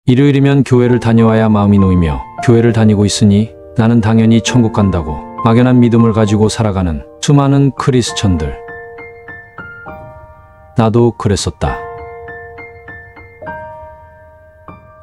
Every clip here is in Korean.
일요일이면 교회를 다녀와야 마음이 놓이며 교회를 다니고 있으니 나는 당연히 천국 간다고 막연한 믿음을 가지고 살아가는 수많은 크리스천들. 나도 그랬었다.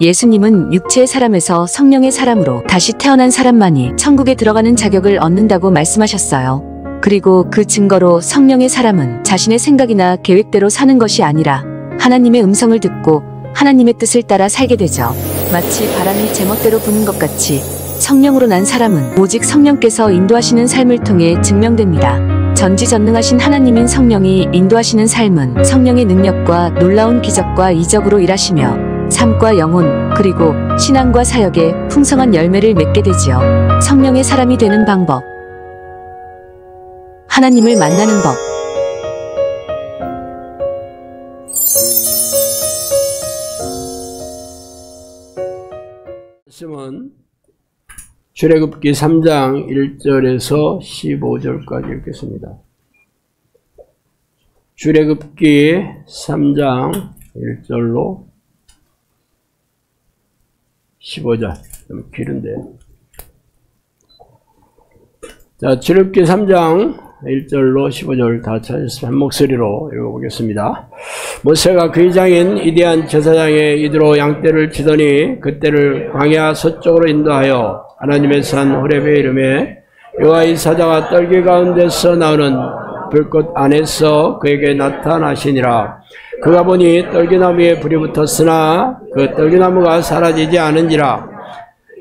예수님은 육체의 사람에서 성령의 사람으로 다시 태어난 사람만이 천국에 들어가는 자격을 얻는다고 말씀하셨어요. 그리고 그 증거로 성령의 사람은 자신의 생각이나 계획대로 사는 것이 아니라 하나님의 음성을 듣고 하나님의 뜻을 따라 살게 되죠. 마치 바람이 제멋대로 부는 것 같이 성령으로 난 사람은 오직 성령께서 인도하시는 삶을 통해 증명됩니다. 전지전능하신 하나님인 성령이 인도하시는 삶은 성령의 능력과 놀라운 기적과 이적으로 일하시며 삶과 영혼 그리고 신앙과 사역에 풍성한 열매를 맺게 되지요. 성령의 사람이 되는 방법. 하나님을 만나는 법. 말씀은 출애굽기 3장 1절에서 15절까지 읽겠습니다. 출애굽기 3장 1절로 15절. 좀 길은데요. 자, 출애굽기 3장 1절로 15절 다 찾아서 한 목소리로 읽어보겠습니다. 모세가 그의 장인 이디안 제사장의 이두로 양떼를 치더니 그떼를 광야 서쪽으로 인도하여 하나님의 산 호렙에 이르매 여호와의 사자가 떨기 가운데서 나오는 불꽃 안에서 그에게 나타나시니라. 그가 보니 떨기나무에 불이 붙었으나 그 떨기나무가 사라지지 않은지라.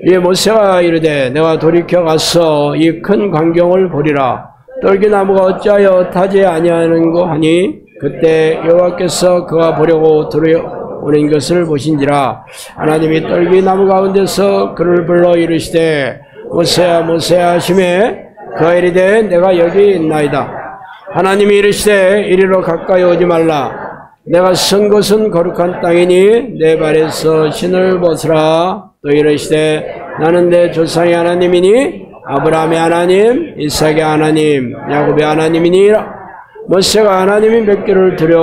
이에 모세가 이르되 내가 돌이켜 가서 이 큰 광경을 보리라. 떨기나무가 어찌하여 타지 아니하는고 하니 그때 여호와께서 그가 보려고 들어오는 것을 보신지라. 하나님이 떨기나무 가운데서 그를 불러 이르시되 모세야 모세야 하시매 그가 이르되 내가 여기 있나이다. 하나님이 이르시되 이리로 가까이 오지 말라. 내가 선 곳은 거룩한 땅이니 내 발에서 신을 벗으라. 또 이르시되 나는 내 조상의 하나님이니 아브라함의 하나님, 이삭의 하나님, 야곱의 하나님이니라. 모세가 하나님이 몇 개를 드려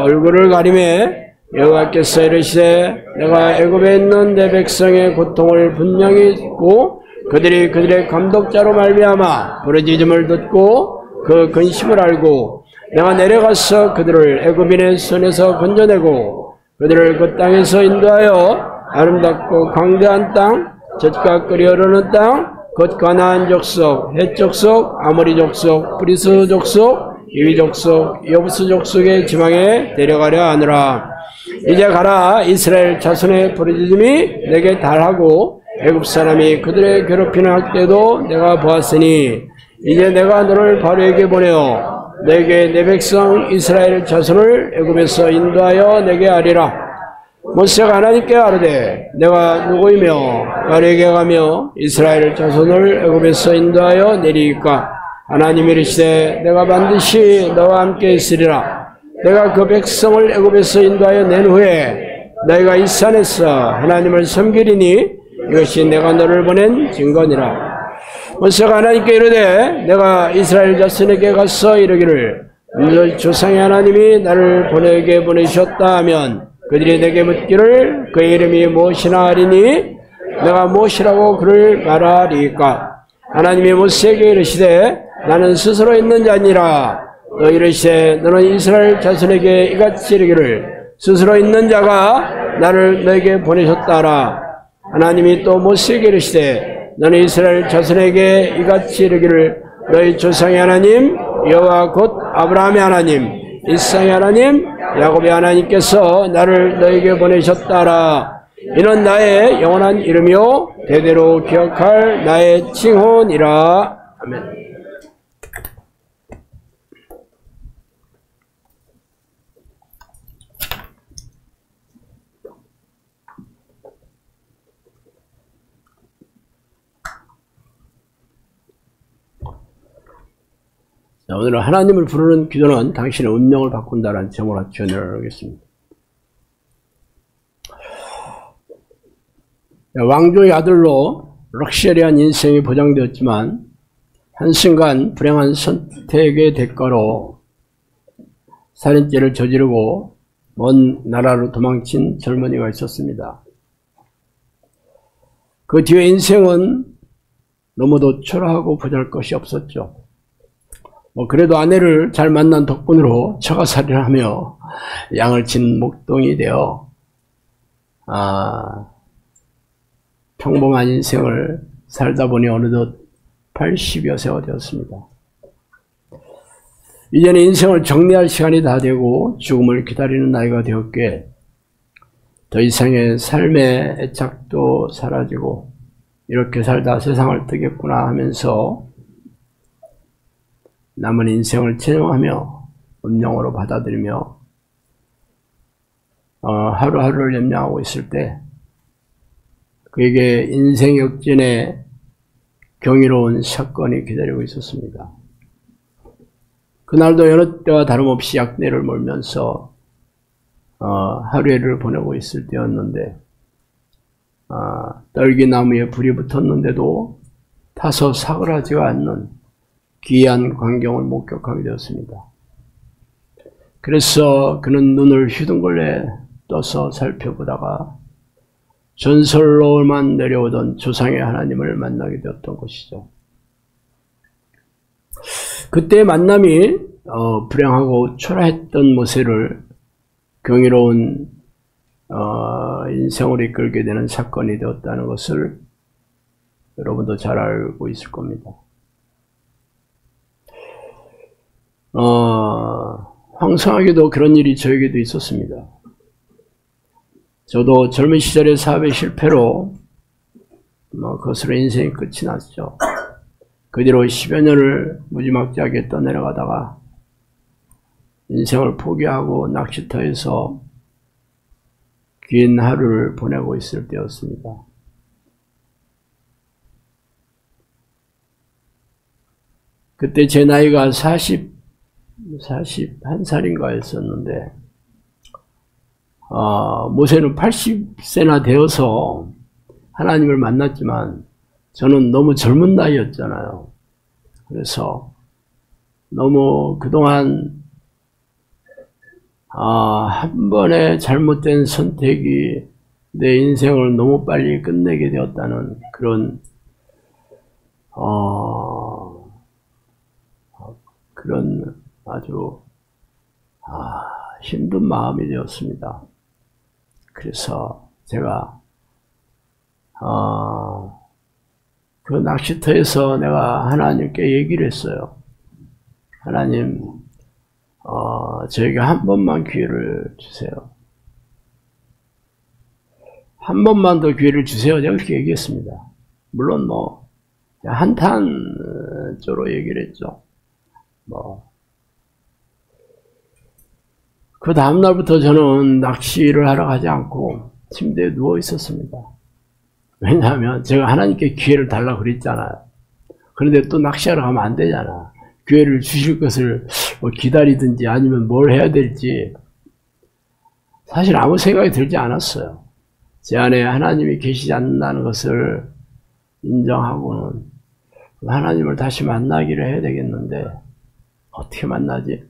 얼굴을 가리매 여호와께서 이르시되 내가 애굽에 있는 내 백성의 고통을 분명히 듣고 그들의 감독자로 말미암아 부르짖음을 듣고 그 근심을 알고 내가 내려가서 그들을 애굽인의 손에서 건져내고 그들을 그 땅에서 인도하여 아름답고 광대한 땅, 젖과 끓이 흐르는 땅, 곧 가나안 족속, 헷 족속, 아모리 족속, 브리스 족속, 이위 족속, 여부스 족속의 지방에 데려가려 하느라. 이제 가라. 이스라엘 자손의 부르짖음이 내게 달하고 애굽 사람이 그들의 괴롭히는 학대도 내가 보았으니 이제 내가 너를 바로에게 보내어 내게 내 백성 이스라엘 자손을 애굽에서 인도하여 내게 하리라. 모세가 하나님께 아뢰되 내가 누구이며 바로에게 가며 이스라엘 자손을 애굽에서 인도하여 내리이까. 하나님이 이르시되 내가 반드시 너와 함께 있으리라. 내가 그 백성을 애굽에서 인도하여 낸 후에 너희가 이 산에서 하나님을 섬기리니 이것이 내가 너를 보낸 증거니라. 모세가 하나님께 이르되 내가 이스라엘 자손에게 가서 이르기를 너희 조상의 하나님이 나를 보내게 보내셨다 하면 그들이 내게 묻기를 그의 이름이 무엇이나 하리니 내가 무엇이라고 그를 말하리까. 하나님이 모세에게 이르시되 나는 스스로 있는 자니라. 또 이르시되 너는 이스라엘 자손에게 이같이 이르기를 스스로 있는 자가 나를 너에게 보내셨다라. 하나님이 또 모세에게 이르시되 너는 이스라엘 자손에게 이같이 이르기를 너희 조상의 하나님 여호와 곧 아브라함의 하나님 이삭의 하나님 야곱의 하나님께서 나를 너에게 보내셨다라. 이는 나의 영원한 이름이요 대대로 기억할 나의 칭호니라. 아멘. 자, 오늘은 하나님을 부르는 기도는 당신의 운명을 바꾼다라는 제목으로 전해를 하겠습니다. 왕조의 아들로 럭셔리한 인생이 보장되었지만 한순간 불행한 선택의 대가로 살인죄를 저지르고 먼 나라로 도망친 젊은이가 있었습니다. 그 뒤에 인생은 너무도 초라하고 보잘것이 없었죠. 그래도 아내를 잘 만난 덕분으로 처가살이를 하며 양을 친 목동이 되어 평범한 인생을 살다 보니 어느덧 80여 세가 되었습니다. 이제는 인생을 정리할 시간이 다 되고 죽음을 기다리는 나이가 되었기에 더 이상의 삶의 애착도 사라지고 이렇게 살다 세상을 뜨겠구나 하면서 남은 인생을 체념하며 운명으로 받아들이며 하루하루를 염려하고 있을 때 그에게 인생 역전의 경이로운 사건이 기다리고 있었습니다. 그날도 여느 때와 다름없이 약내를 몰면서 하루를 보내고 있을 때였는데 떨기나무에 불이 붙었는데도 타서 사그라지가 않는 기이한 광경을 목격하게 되었습니다. 그래서 그는 눈을 휘둥글레 떠서 살펴보다가 전설로만 내려오던 조상의 하나님을 만나게 되었던 것이죠. 그때의 만남이 불행하고 초라했던 모세를 경이로운 인생으로 이끌게 되는 사건이 되었다는 것을 여러분도 잘 알고 있을 겁니다. 황송하게도 그런 일이 저에게도 있었습니다. 저도 젊은 시절에 사업의 실패로 그것으로 인생이 끝이 났죠. 그 뒤로 10여 년을 무지막지하게 떠내려가다가 인생을 포기하고 낚시터에서 긴 하루를 보내고 있을 때였습니다. 그때 제 나이가 41살인가 했었는데 모세는 80세나 되어서 하나님을 만났지만 저는 너무 젊은 나이였잖아요. 그래서 너무 그동안 한 번의 잘못된 선택이 내 인생을 너무 빨리 끝내게 되었다는 그런 아주 힘든 마음이 되었습니다. 그래서 제가 그 낚시터에서 내가 하나님께 얘기를 했어요. 하나님, 저에게 한 번만 기회를 주세요. 한 번만 더 기회를 주세요. 제가 그렇게 얘기했습니다. 물론 한탄조로 얘기를 했죠. 그 다음날부터 저는 낚시를 하러 가지 않고 침대에 누워 있었습니다. 왜냐하면 제가 하나님께 기회를 달라고 그랬잖아요. 그런데 또 낚시하러 가면 안 되잖아. 기회를 주실 것을 기다리든지 아니면 뭘 해야 될지 사실 아무 생각이 들지 않았어요. 제 안에 하나님이 계시지 않는다는 것을 인정하고는 하나님을 다시 만나기를 해야 되겠는데 어떻게 만나지?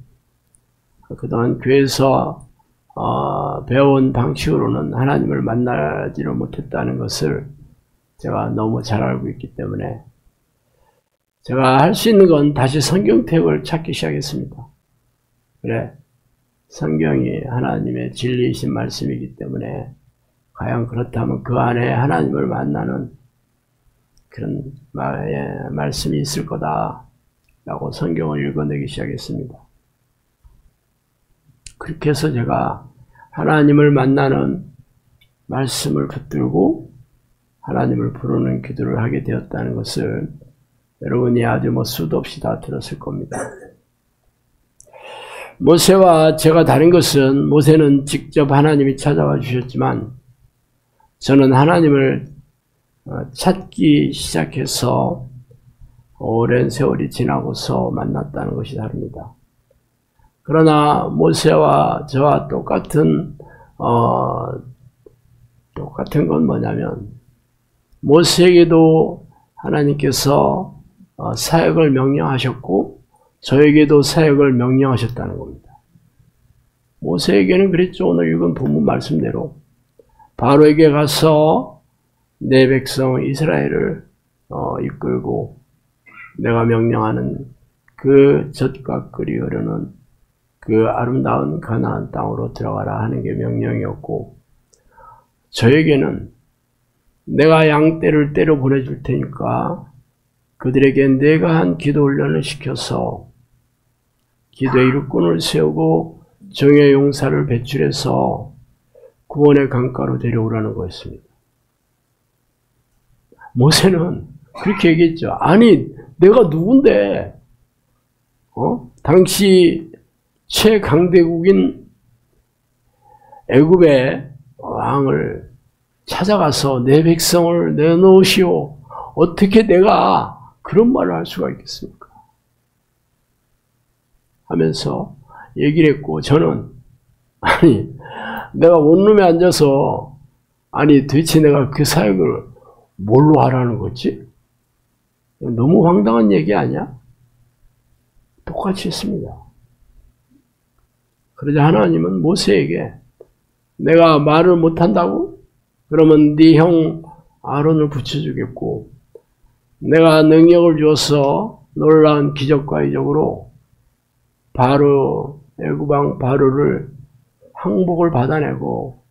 그동안 교회에서 배운 방식으로는 하나님을 만나지를 못했다는 것을 제가 너무 잘 알고 있기 때문에 제가 할 수 있는 건 다시 성경책을 찾기 시작했습니다. 그래, 성경이 하나님의 진리이신 말씀이기 때문에 과연 그렇다면 그 안에 하나님을 만나는 그런 말씀이 있을 거다 라고 성경을 읽어내기 시작했습니다. 그렇게 해서 제가 하나님을 만나는 말씀을 붙들고 하나님을 부르는 기도를 하게 되었다는 것을 여러분이 아주 수도 없이 다 들었을 겁니다. 모세와 제가 다른 것은 모세는 직접 하나님이 찾아와 주셨지만 저는 하나님을 찾기 시작해서 오랜 세월이 지나고서 만났다는 것이 다릅니다. 그러나 모세와 저와 똑같은 건 뭐냐면 모세에게도 하나님께서 사역을 명령하셨고 저에게도 사역을 명령하셨다는 겁니다. 모세에게는 그랬죠. 오늘 읽은 본문 말씀대로 바로에게 가서 내 백성 이스라엘을 이끌고 내가 명령하는 그 젖과 꿀이 흐르는 그 아름다운 가나안 땅으로 들어가라 하는 게 명령이었고, 저에게는 내가 양떼를 때려 보내줄 테니까 그들에게 내가 한 기도 훈련을 시켜서 기도의 일꾼을 세우고 정의 용사를 배출해서 구원의 강가로 데려오라는 거였습니다. 모세는 그렇게 얘기했죠. 아니, 내가 누군데? 당시 최강대국인 애굽의 왕을 찾아가서 내 백성을 내놓으시오. 어떻게 내가 그런 말을 할 수가 있겠습니까? 하면서 얘기를 했고, 저는 아니 내가 원룸에 앉아서 아니 도대체 내가 그 사역을 뭘로 하라는 거지? 너무 황당한 얘기 아니야? 똑같이 했습니다. 그러자 하나님은 모세에게 내가 말을 못한다고? 그러면 네 형 아론을 붙여주겠고 내가 능력을 주어서 놀라운 기적과 이적으로 바로 애굽 왕 바로를 항복을 받아내고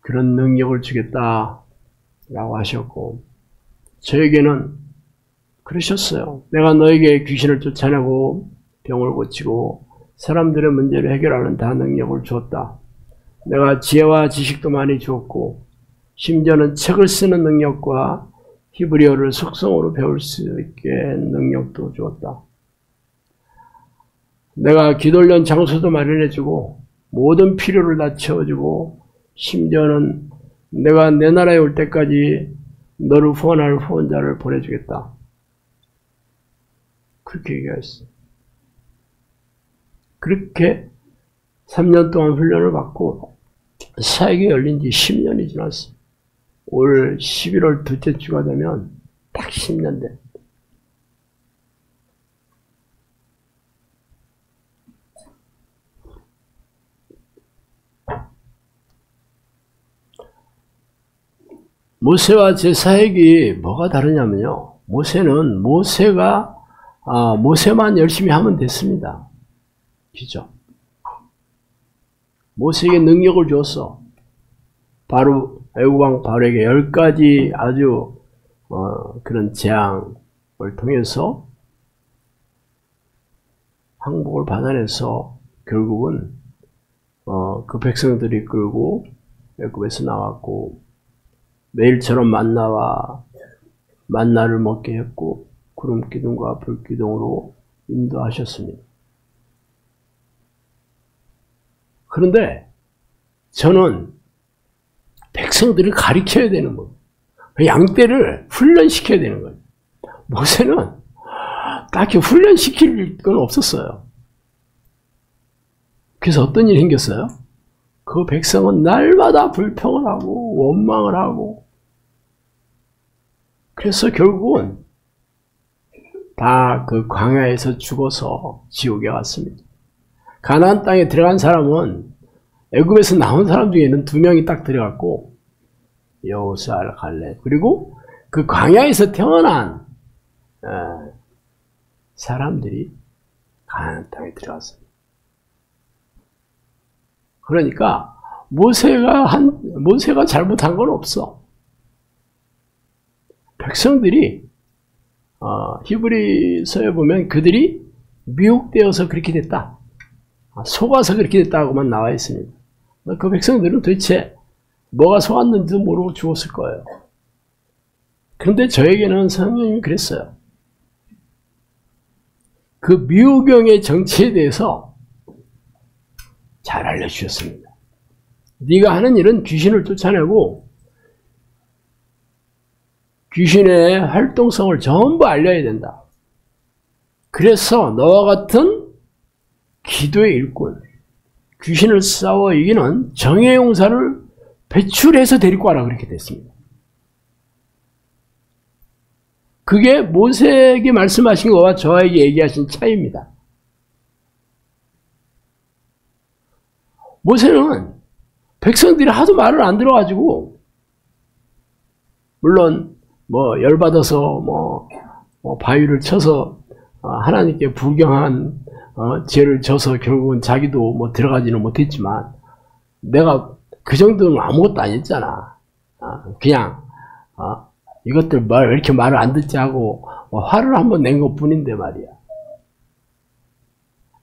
그런 능력을 주겠다라고 하셨고, 저에게는 그러셨어요. 내가 너에게 귀신을 쫓아내고 병을 고치고 사람들의 문제를 해결하는 다 능력을 주었다. 내가 지혜와 지식도 많이 주었고 심지어는 책을 쓰는 능력과 히브리어를 속성으로 배울 수 있게 능력도 주었다. 내가 기도련 장소도 마련해주고 모든 필요를 다 채워주고 심지어는 내가 내 나라에 올 때까지 너를 후원할 후원자를 보내주겠다. 그렇게 얘기했어. 그렇게 3년 동안 훈련을 받고 사역이 열린 지 10년이 지났어. 올 11월 둘째 주가 되면 딱 10년 돼. 모세와 제 사역이 뭐가 다르냐면요. 모세는 모세만 열심히 하면 됐습니다. 그죠? 모세에게 능력을 줬어. 바로 애굽 왕 바로에게 10가지 아주 그런 재앙을 통해서 항복을 받아내서 결국은 그 백성들이 끌고 애굽에서 나왔고 매일처럼 만나를 먹게 했고 구름 기둥과 불 기둥으로 인도하셨습니다. 그런데 저는 백성들을 가르쳐야 되는 거예요. 양떼를 훈련시켜야 되는 거예요. 모세는 딱히 훈련시킬 건 없었어요. 그래서 어떤 일이 생겼어요? 그 백성은 날마다 불평을 하고 원망을 하고 그래서 결국은 다 그 광야에서 죽어서 지옥에 갔습니다. 가나안 땅에 들어간 사람은 애굽에서 나온 사람 중에는 2명이 딱 들어갔고 여호수아, 갈렙 그리고 그 광야에서 태어난 사람들이 가나안 땅에 들어갔습니다. 그러니까 모세가 잘못한 건 없어. 백성들이 히브리서에 보면 그들이 미혹되어서 그렇게 됐다. 속아서 그렇게 됐다고만 나와 있습니다. 그 백성들은 도대체 뭐가 속았는지도 모르고 죽었을 거예요. 그런데 저에게는 성령님이 그랬어요. 그 미혹경의 정체에 대해서 잘 알려주셨습니다. 네가 하는 일은 귀신을 쫓아내고 귀신의 활동성을 전부 알려야 된다. 그래서 너와 같은 기도의 일꾼, 귀신을 싸워 이기는 정의 용사를 배출해서 데리고 와라 그렇게 됐습니다. 그게 모세에게 말씀하신 것과 저에게 얘기하신 차이입니다. 모세는 백성들이 하도 말을 안 들어가지고, 물론 뭐 열받아서 뭐 바위를 쳐서 하나님께 불경한 죄를 져서 결국은 자기도 뭐 들어가지는 못했지만, 내가 그 정도는 아무것도 아니었잖아. 그냥 이것들 왜 이렇게 말을 안 듣지 하고 화를 한번 낸 것뿐인데 말이야.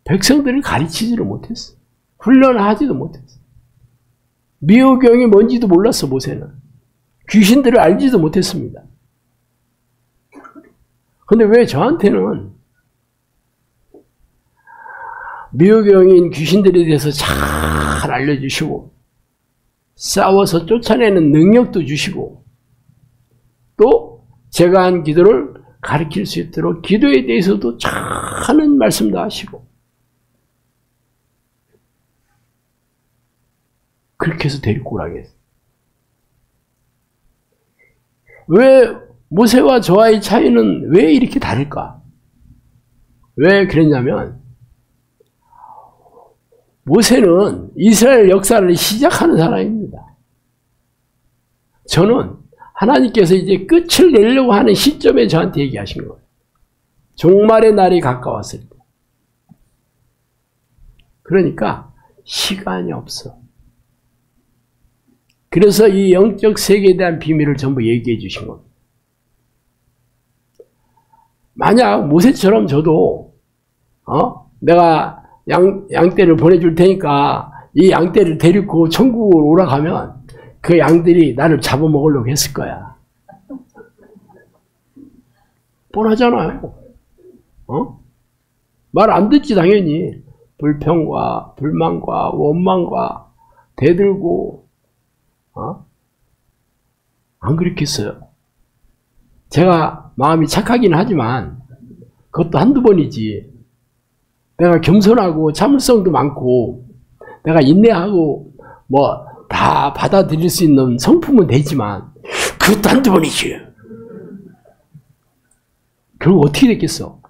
백성들을 가르치지를 못했어. 훈련하지도 못했어. 미호경이 뭔지도 몰랐어. 모세는 귀신들을 알지도 못했습니다. 근데 왜 저한테는 미호경인 귀신들에 대해서 잘 알려주시고, 싸워서 쫓아내는 능력도 주시고, 또 제가 한 기도를 가르칠 수 있도록 기도에 대해서도 잘 하는 말씀도 하시고, 그렇게 해서 데리고 오라고 했어요. 왜 모세와 저와의 차이는 왜 이렇게 다를까? 왜 그랬냐면, 모세는 이스라엘 역사를 시작하는 사람입니다. 저는 하나님께서 이제 끝을 내려고 하는 시점에 저한테 얘기하신 거예요. 종말의 날이 가까웠을 때. 그러니까 시간이 없어. 그래서 이 영적 세계에 대한 비밀을 전부 얘기해 주신 겁니다. 만약 모세처럼 저도 내가 양떼를 보내줄 테니까 이 양떼를 데리고 천국으로 오라 가면 그 양들이 나를 잡아먹으려고 했을 거야. 뻔하잖아요. 말 안 듣지 당연히. 불평과 불만과 원망과 대들고 안 그렇겠어요. 제가 마음이 착하긴 하지만 그것도 한두 번이지. 내가 겸손하고 참을성도 많고 내가 인내하고 뭐 다 받아들일 수 있는 성품은 되지만 그것도 한두 번이지. 결국 어떻게 됐겠어?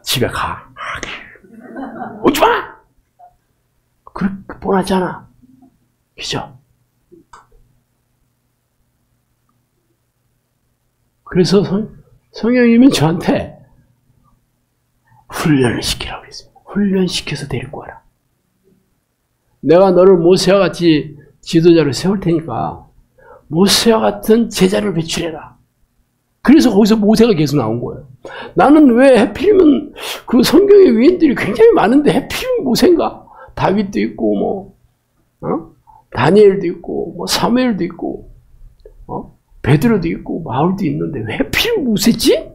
집에 가. 오지 마! 그렇게 뻔하잖아. 그죠? 그래서 성령님은 저한테 훈련을 시키라고 했습니다. 훈련시켜서 데리고 와라. 내가 너를 모세와 같이 지도자를 세울 테니까 모세와 같은 제자를 배출해라. 그래서 거기서 모세가 계속 나온 거예요. 나는 왜 해필이면 그 성경의 위인들이 굉장히 많은데 해필이면 모세인가? 다윗도 있고 다니엘도 있고 뭐 사무엘도 있고 베드로도 있고 바울도 있는데 왜 해필이면 모세지?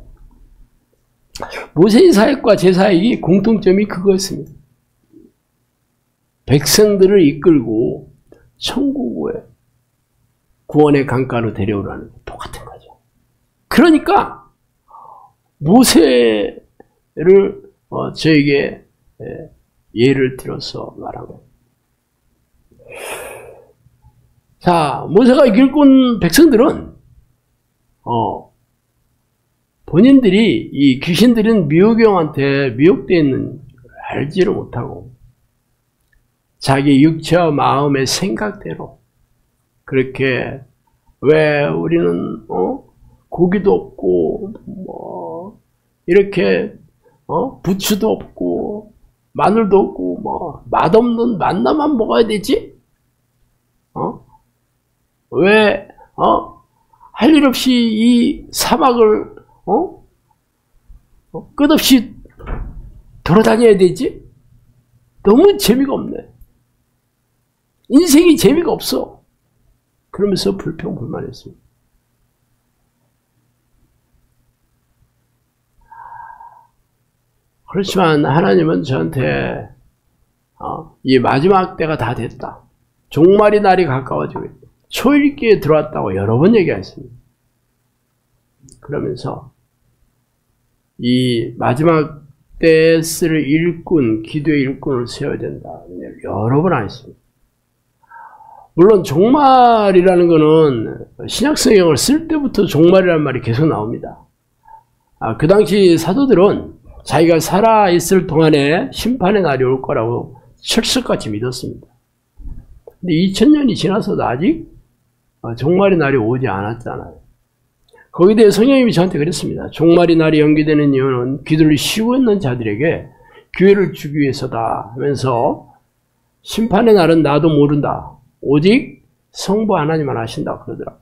모세의 사역과 제 사역이 공통점이 그거였습니다. 백성들을 이끌고 천국의 구원의 강가로 데려오라는 똑같은 거죠. 그러니까 모세를 저에게 예를 들어서 말하고, 자, 모세가 일꾼 백성들은 본인들이 이 귀신들은 미호경한테 미혹되어 있는 알지를 못하고 자기 육체와 마음의 생각대로 그렇게, 왜 우리는 고기도 없고 뭐 이렇게 부추도 없고 마늘도 없고 뭐 맛없는 만나만 먹어야 되지? 왜 할 일 없이 이 사막을 끝없이 돌아다녀야 되지? 너무 재미가 없네. 인생이 재미가 없어. 그러면서 불평불만했습니다. 그렇지만 하나님은 저한테 이 마지막 때가 다 됐다. 종말의 날이 가까워지고 있다. 초일기에 들어왔다고 여러 번 얘기했습니다. 그러면서 이 마지막 때에 쓸 일꾼, 기도의 일꾼을 세워야 된다. 여러 번 하셨습니다. 물론 종말이라는 거는 신약성경을 쓸 때부터 종말이라는 말이 계속 나옵니다. 그 당시 사도들은 자기가 살아있을 동안에 심판의 날이 올 거라고 철석같이 믿었습니다. 근데 2000년이 지나서도 아직 종말의 날이 오지 않았잖아요. 거기에 대해 성령님이 저한테 그랬습니다. 종말의 날이 연기되는 이유는 기도를 쉬고 있는 자들에게 기회를 주기 위해서다 하면서 심판의 날은 나도 모른다. 오직 성부 하나님만 아신다 그러더라.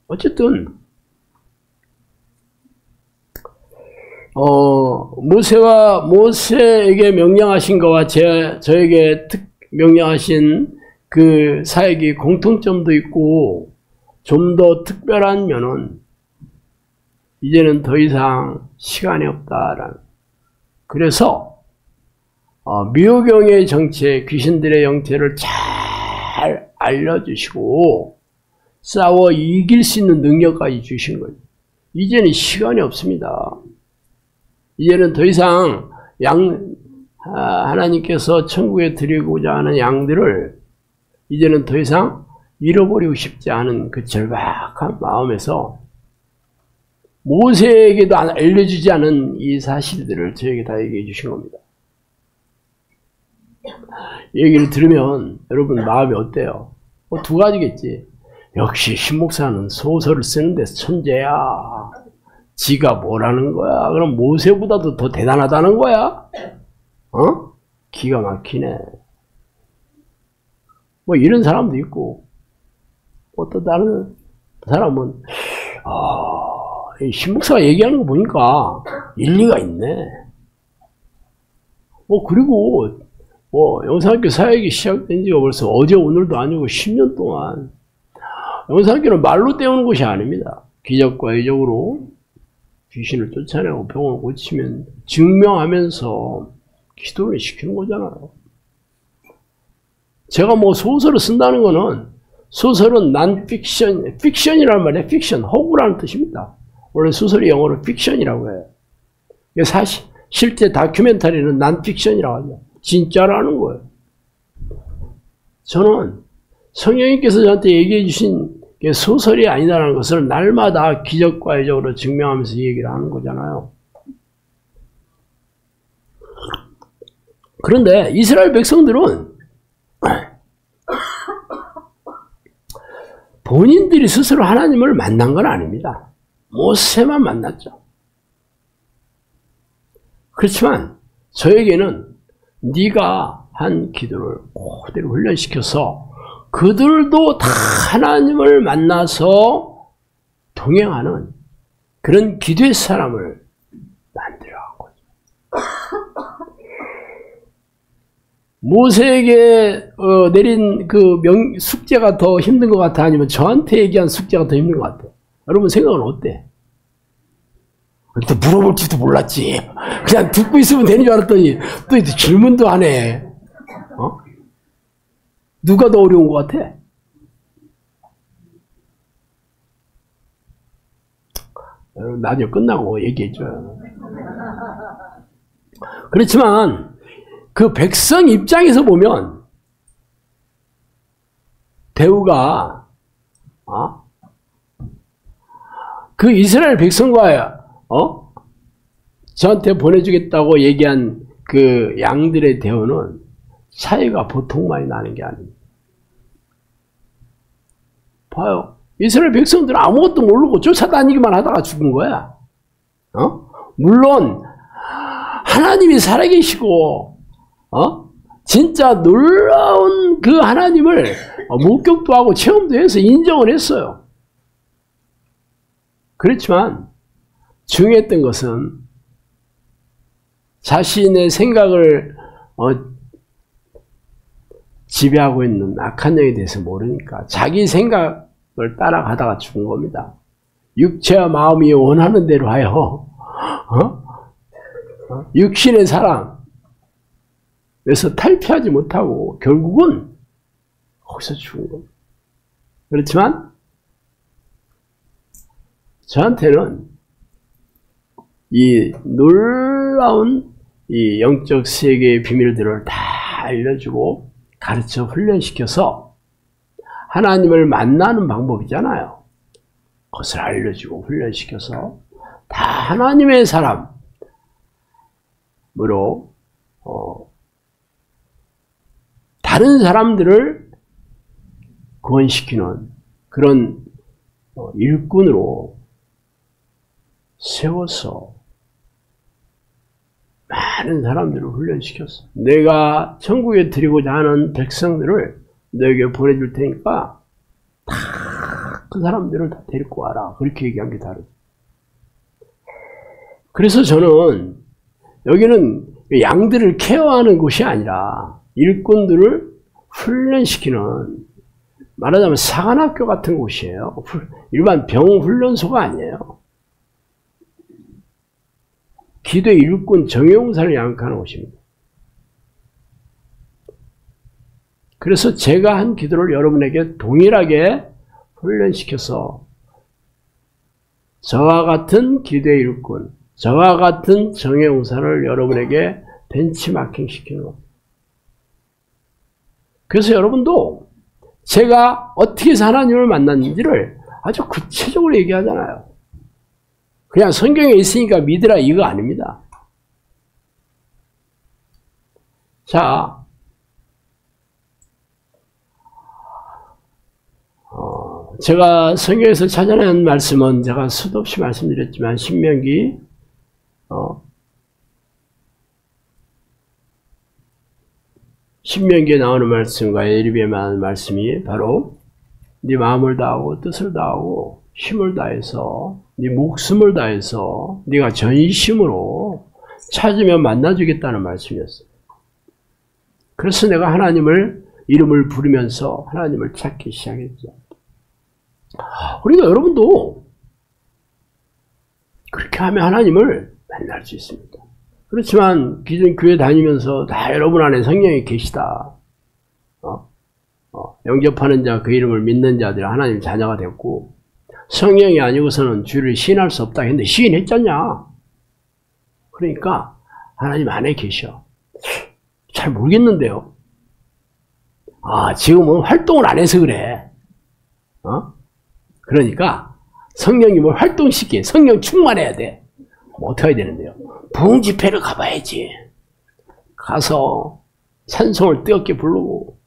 어쨌든 모세에게 명령하신 거와 저에게 명령하신 그 사역이 공통점도 있고 좀 더 특별한 면은 이제는 더 이상 시간이 없다라는. 그래서 미호경의 정체, 귀신들의 영체를 잘 알려주시고 싸워 이길 수 있는 능력까지 주신 거예요. 이제는 시간이 없습니다. 이제는 더 이상 하나님께서 천국에 드리고자 하는 양들을 이제는 더 이상 잃어버리고 싶지 않은 그 절박한 마음에서 모세에게도 알려주지 않은 이 사실들을 저에게 다 얘기해 주신 겁니다. 얘기를 들으면 여러분 마음이 어때요? 두 가지겠지. 역시 신목사는 소설을 쓰는 데서 천재야. 지가 뭐라는 거야? 그럼 모세보다도 더 대단하다는 거야? 기가 막히네. 뭐 이런 사람도 있고 또 다른 사람은 이 신목사가 얘기하는 거 보니까 일리가 있네. 그리고 영산학교 사역이 시작된 지가 벌써 어제 오늘도 아니고 10년 동안 영산학교는 말로 때우는 것이 아닙니다. 기적과 이적으로 귀신을 쫓아내고 병을 고치면 증명하면서 기도를 시키는 거잖아요. 제가 소설을 쓴다는 거는 소설은 난픽션, 픽션이라는 말이에요. 픽션, 허구라는 뜻입니다. 원래 소설이 영어로 픽션이라고 해요. 사실 실제 다큐멘터리는 난픽션이라고 하죠. 진짜라는 거예요. 저는 성령님께서 저한테 얘기해 주신 게 소설이 아니다라는 것을 날마다 기적과 이적으로 증명하면서 얘기를 하는 거잖아요. 그런데 이스라엘 백성들은 본인들이 스스로 하나님을 만난 건 아닙니다. 모세만 만났죠. 그렇지만 저에게는 네가 한 기도를 그대로 훈련시켜서 그들도 다 하나님을 만나서 동행하는 그런 기도의 사람을 만들어간 거죠. 모세에게 내린 그 숙제가 더 힘든 것 같아? 아니면 저한테 얘기한 숙제가 더 힘든 것 같아? 여러분 생각은 어때? 또 물어볼지도 몰랐지. 그냥 듣고 있으면 되는 줄 알았더니 또 질문도 안 해. 누가 더 어려운 것 같아? 나중에 끝나고 얘기해줘요. 그렇지만 그 백성 입장에서 보면 대우가 그 이스라엘 백성과 저한테 보내주겠다고 얘기한 그 양들의 대우는 차이가 보통 많이 나는 게 아닙니다. 봐요. 이스라엘 백성들은 아무것도 모르고 쫓아다니기만 하다가 죽은 거야. 물론 하나님이 살아계시고 진짜 놀라운 그 하나님을 목격도 하고 체험도 해서 인정을 했어요. 그렇지만 중요했던 것은 자신의 생각을 지배하고 있는 악한 영에 대해서 모르니까 자기 생각을 따라가다가 죽은 겁니다. 육체와 마음이 원하는 대로 하여 육신의 사랑 그래서 탈피하지 못하고 결국은 거기서 죽은 겁니다. 그렇지만 저한테는 이 놀라운 이 영적 세계의 비밀들을 다 알려주고 가르쳐 훈련시켜서 하나님을 만나는 방법이잖아요. 그것을 알려주고 훈련시켜서 다 하나님의 사람으로 다 다른 사람들을 구원시키는 그런 일꾼으로 세워서 많은 사람들을 훈련시켰어. 내가 천국에 드리고자 하는 백성들을 너에게 보내줄 테니까 다 그 사람들을 다 데리고 와라. 그렇게 얘기한 게 다르죠. 그래서 저는 여기는 양들을 케어하는 곳이 아니라 일꾼들을 훈련시키는, 말하자면 사관학교 같은 곳이에요. 일반 병훈련소가 아니에요. 기도의 일꾼 정예용사를 양육하는 곳입니다. 그래서 제가 한 기도를 여러분에게 동일하게 훈련시켜서 저와 같은 기도의 일꾼, 저와 같은 정예용사를 여러분에게 벤치마킹 시키는 겁니다. 그래서 여러분도 제가 어떻게 해서 하나님을 만났는지를 아주 구체적으로 얘기하잖아요. 그냥 성경에 있으니까 믿으라 이거 아닙니다. 자, 제가 성경에서 찾아낸 말씀은 제가 수도 없이 말씀드렸지만 신명기에 나오는 말씀과 예리비에 나오는 말씀이 바로 네 마음을 다하고 뜻을 다하고 힘을 다해서 네 목숨을 다해서 네가 전심으로 찾으면 만나주겠다는 말씀이었어요. 그래서 내가 하나님을 이름을 부르면서 하나님을 찾기 시작했죠. 그러니까 여러분도 그렇게 하면 하나님을 만날 수 있습니다. 그렇지만 기존 교회 다니면서 다 여러분 안에 성령이 계시다. 영접하는 자, 그 이름을 믿는 자들이 하나님 자녀가 됐고 성령이 아니고서는 주를 시인할 수 없다 했는데 시인했잖냐. 그러니까 하나님 안에 계셔. 잘 모르겠는데요. 지금은 활동을 안 해서 그래. 그러니까 성령이 뭘 활동시키게 성령 충만해야 돼. 뭐 어떻게 해야 되는데요? 부흥 집회를 가봐야지. 가서 찬송을 뜨겁게 부르고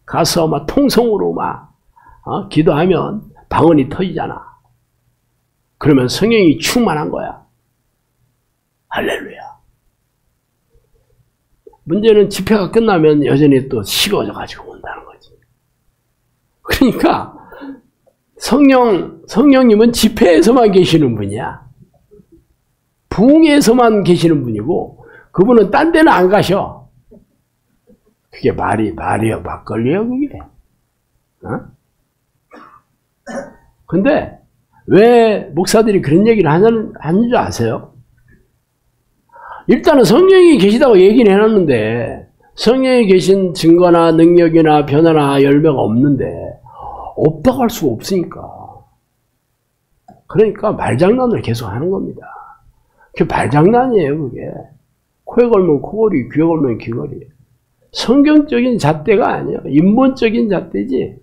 가서 막 통성으로 막 기도하면 방언이 터지잖아. 그러면 성령이 충만한 거야. 할렐루야. 문제는 집회가 끝나면 여전히 또 식어져 가지고 온다는 거지. 그러니까 성령님은 집회에서만 계시는 분이야. 부흥에서만 계시는 분이고 그분은 딴 데는 안 가셔. 그게 말이에요. 막걸리예요 그게. 근데 왜 목사들이 그런 얘기를 하는 줄 아세요? 일단은 성령이 계시다고 얘기는 해놨는데 성령이 계신 증거나 능력이나 변화나 열매가 없는데 없다고 할 수가 없으니까. 그러니까 말장난을 계속 하는 겁니다. 그게 말장난이에요 그게. 코에 걸면 코걸이, 귀에 걸면 귀걸이. 성경적인 잣대가 아니에요. 인본적인 잣대지.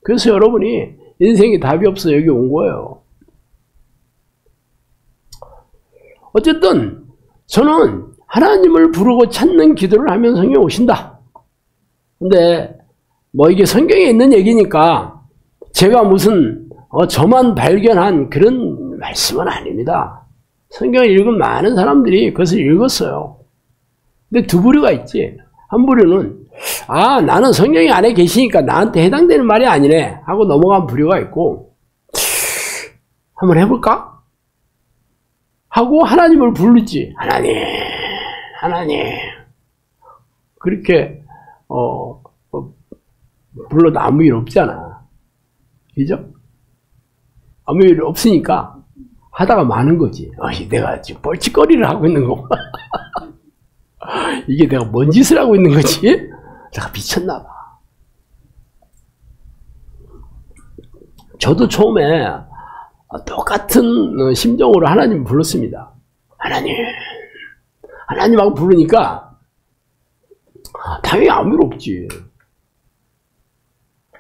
그래서 여러분이 인생에 답이 없어 여기 온 거예요. 어쨌든 저는 하나님을 부르고 찾는 기도를 하면 성령이 오신다. 근데 뭐 이게 성경에 있는 얘기니까 제가 무슨 저만 발견한 그런 말씀은 아닙니다. 성경을 읽은 많은 사람들이 그것을 읽었어요. 근데 두 부류가 있지. 한 부류는 나는 성령이 안에 계시니까 나한테 해당되는 말이 아니네 하고 넘어간 부류가 있고, 한번 해볼까? 하고 하나님을 부르지. 하나님 그렇게 불러도 아무 일 없잖아. 그죠? 아무 일 없으니까 하다가 마는 거지. 내가 지금 뻘짓거리를 하고 있는 거. 이게 내가 뭔 짓을 하고 있는 거지? 내가 미쳤나 봐. 저도 처음에 똑같은 심정으로 하나님 불렀습니다. 하나님하고 부르니까 당연히 아무 일 없지.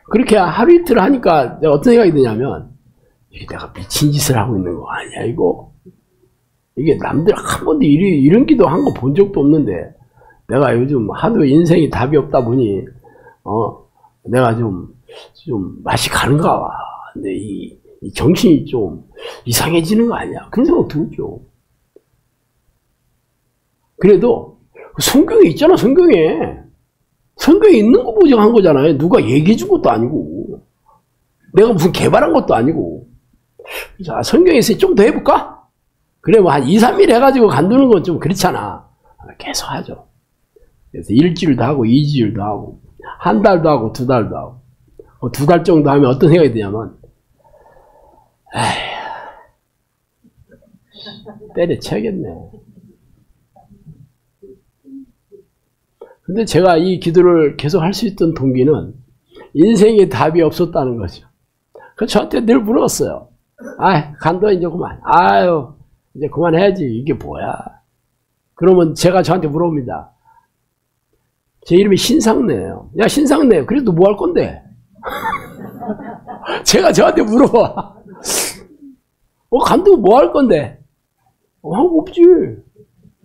그렇게 하루 이틀 하니까 내가 어떤 생각이 드냐면, 이게 내가 미친 짓을 하고 있는 거 아니야 이거? 이게 남들 한 번도 이런 기도 한 거 본 적도 없는데 내가 요즘 하도 인생이 답이 없다 보니, 내가 좀 맛이 가는가 봐. 근데 이 정신이 좀 이상해지는 거 아니야? 그런 생각 들죠. 그래도 성경에 있잖아, 성경에. 성경에 있는 거 보증한 거잖아요. 누가 얘기해 준 것도 아니고. 내가 무슨 개발한 것도 아니고. 자, 성경에서 좀 더 해볼까? 그래, 뭐 한 2, 3일 해가지고 간두는 건 좀 그렇잖아. 계속 하죠. 그래서 일주일도 하고, 2주일도 하고, 한 달도 하고, 2달도 하고. 2달 정도 하면 어떤 생각이 드냐면, 에휴, 때려쳐야겠네. 근데 제가 이 기도를 계속 할 수 있던 동기는 인생에 답이 없었다는 거죠. 그래서 저한테 늘 물었어요. 간도 이제 그만. 이제 그만해야지. 이게 뭐야. 그러면 제가 저한테 물어봅니다. 제 이름이 신상래예요. 야, 신상래. 그래도 뭐 할 건데? 제가 저한테 물어봐. 간도 뭐 할 건데? 한 거 없지.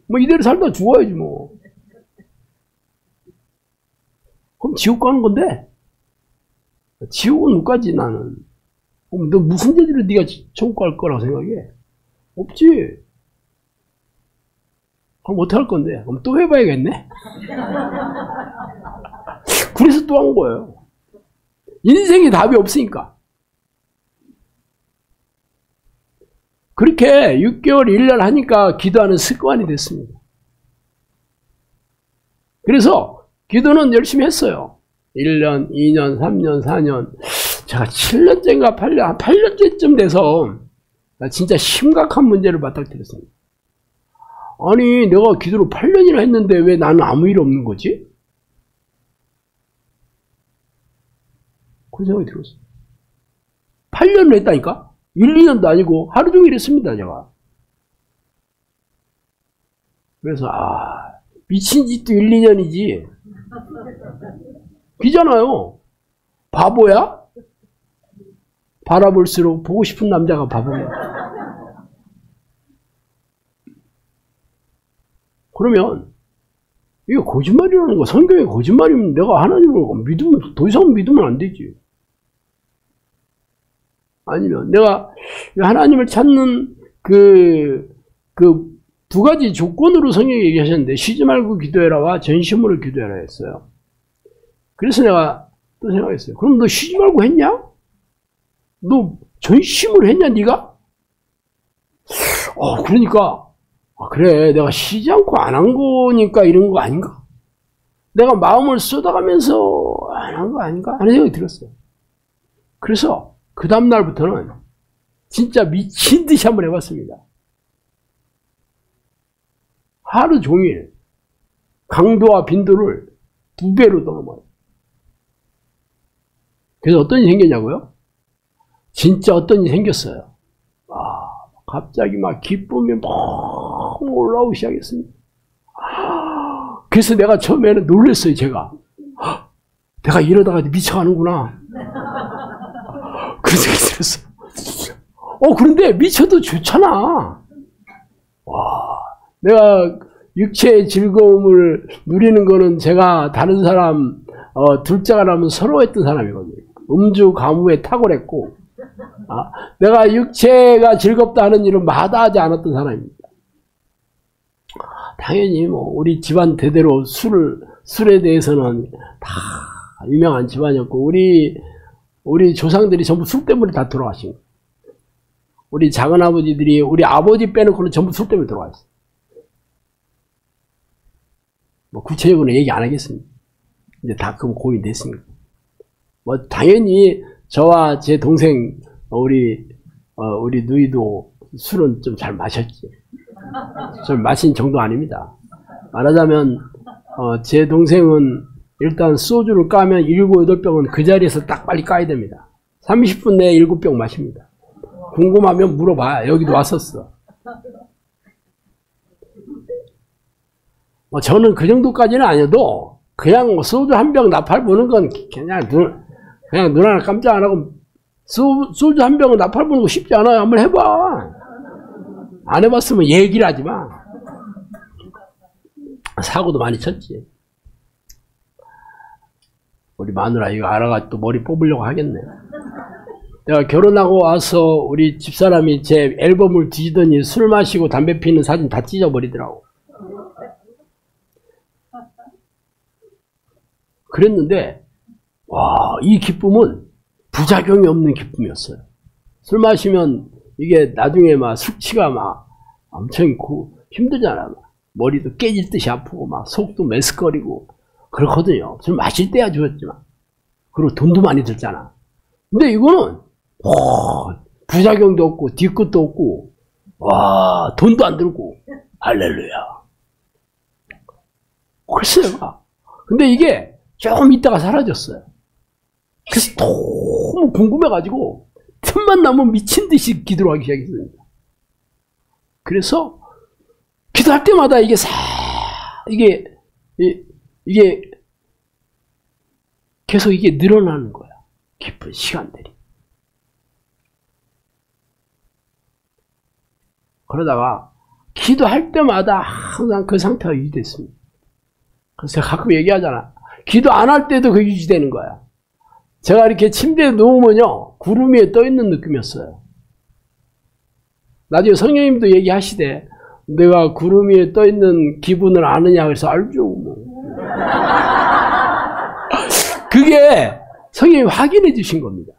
뭐 이대로 살다 죽어야지 뭐. 그럼 지옥 가는 건데? 지옥은 못 가지 나는. 너 무슨 죄로 네가 천국 갈 거라고 생각해? 없지. 그럼 어떻게 할 건데? 그럼 또 해봐야겠네? 그래서 또 한 거예요. 인생에 답이 없으니까. 그렇게 6개월, 1년 하니까 기도하는 습관이 됐습니다. 그래서 기도는 열심히 했어요. 1년, 2년, 3년, 4년. 제가 7년째인가 8년째쯤 돼서 진짜 심각한 문제를 맞닥뜨렸습니다. 아니, 내가 기도를 8년이나 했는데 왜 나는 아무 일 없는 거지? 그런 생각이 들었어요. 8년을 했다니까? 1, 2년도 아니고 하루 종일 했습니다, 제가. 그래서, 미친 짓도 1, 2년이지. 비잖아요. 바보야? 바라볼수록 보고 싶은 남자가 바보야. 그러면 이게 거짓말이라는 거, 성경에 거짓말이면 내가 하나님을 믿으면 더 이상 믿으면 안 되지. 아니면 내가 하나님을 찾는 그 두 가지 조건으로 성경이 얘기하셨는데, 쉬지 말고 기도해라와 전심으로 기도해라 했어요. 그래서 내가 또 생각했어요. 그럼 너 쉬지 말고 했냐? 너 전심으로 했냐, 네가? 그러니까 그래, 내가 쉬지 않고 안 한 거니까 이런 거 아닌가? 내가 마음을 쏟아가면서 안 한 거 아닌가? 하는 생각이 들었어요. 그래서 그 다음날부터는 진짜 미친 듯이 한번 해봤습니다. 하루 종일 강도와 빈도를 2배로 더 넘어요. 그래서 어떤 일이 생겼냐고요? 진짜 어떤 일이 생겼어요. 갑자기 막 기쁨이 막 올라오기 시작했습니다. 그래서 내가 처음에는 놀랐어요, 제가. 내가 이러다가 미쳐가는구나. 그런 생각이 들었어요. 그런데 미쳐도 좋잖아. 내가 육체의 즐거움을 누리는 거는 제가 다른 사람, 둘째가 나면 서러워했던 사람이거든요. 음주, 가무에 탁월했고, 내가 육체가 즐겁다 하는 일은 마다하지 않았던 사람입니다. 당연히 우리 집안 대대로 술에 대해서는 다 유명한 집안이었고, 우리 조상들이 전부 술 때문에 다 돌아가신 거예요. 우리 작은아버지들이 우리 아버지 빼놓고는 전부 술 때문에 돌아가셨어요. 구체적으로 얘기 안 하겠습니다. 이제 다 그거 고이 됐으니까. 당연히 저와 제 동생, 우리 누이도 술은 좀 잘 마셨지. 좀 마신 정도 아닙니다. 말하자면, 제 동생은 일단 소주를 까면 7, 8병은 그 자리에서 딱 빨리 까야 됩니다. 30분 내에 7병 마십니다. 궁금하면 물어봐. 여기도 왔었어. 저는 그 정도까지는 아니어도 그냥 소주 한 병 나팔 부는 건 그냥 눈 하나 깜짝 안 하고 소주 한 병은 나팔 부는 거 쉽지 않아요. 한번 해봐. 안 해봤으면 얘기를 하지 마. 사고도 많이 쳤지. 우리 마누라 이거 알아가지고 또 머리 뽑으려고 하겠네. 내가 결혼하고 와서 우리 집사람이 제 앨범을 뒤지더니 술 마시고 담배 피는 사진 다 찢어버리더라고. 그랬는데 와, 이 기쁨은 부작용이 없는 기쁨이었어요. 술 마시면 이게 나중에 막 숙취가 막 엄청 힘들잖아. 막. 머리도 깨질 듯이 아프고 막 속도 메스꺼리고 그렇거든요. 술 마실 때야 좋았지만. 그리고 돈도 많이 들잖아. 근데 이거는 부작용도 없고 뒤끝도 없고 와, 돈도 안 들고 할렐루야. 글쎄요. 근데 이게 좀 있다가 사라졌어요. 그래서 너무 궁금해가지고 틈만 나면 미친 듯이 기도를 하기 시작했습니다. 그래서 기도할 때마다 이게 이게 계속 이게 늘어나는 거야. 깊은 시간들이. 그러다가 기도할 때마다 항상 그 상태가 유지됐습니다. 그래서 제가 가끔 얘기하잖아. 기도 안 할 때도 그 유지되는 거야. 제가 이렇게 침대에 누우면요, 구름 위에 떠 있는 느낌이었어요. 나중에 성령님도 얘기하시대. 내가 구름 위에 떠 있는 기분을 아느냐? 그래서 알죠. 뭐. 그게 성령이 확인해 주신 겁니다.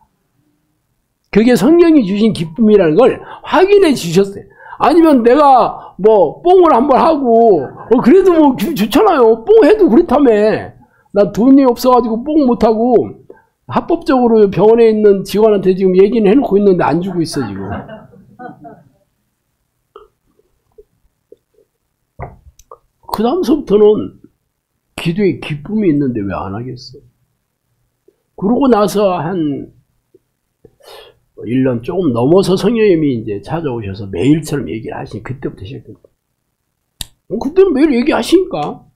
그게 성령이 주신 기쁨이라는 걸 확인해 주셨어요. 아니면 내가 뭐 뽕을 한번 하고 그래도 뭐 기분 좋잖아요. 뽕 해도 그렇다며. 나 돈이 없어가지고 뽕 못하고 합법적으로 병원에 있는 직원한테 지금 얘기는 해놓고 있는데 안 주고 있어 지금. 그 다음서부터는 기도에 기쁨이 있는데 왜 안 하겠어? 그러고 나서 한 1년 조금 넘어서 성령님이 이제 찾아오셔서 매일처럼 얘기를 하시니 그때부터 시작했어요. 그때는 매일 얘기하시니까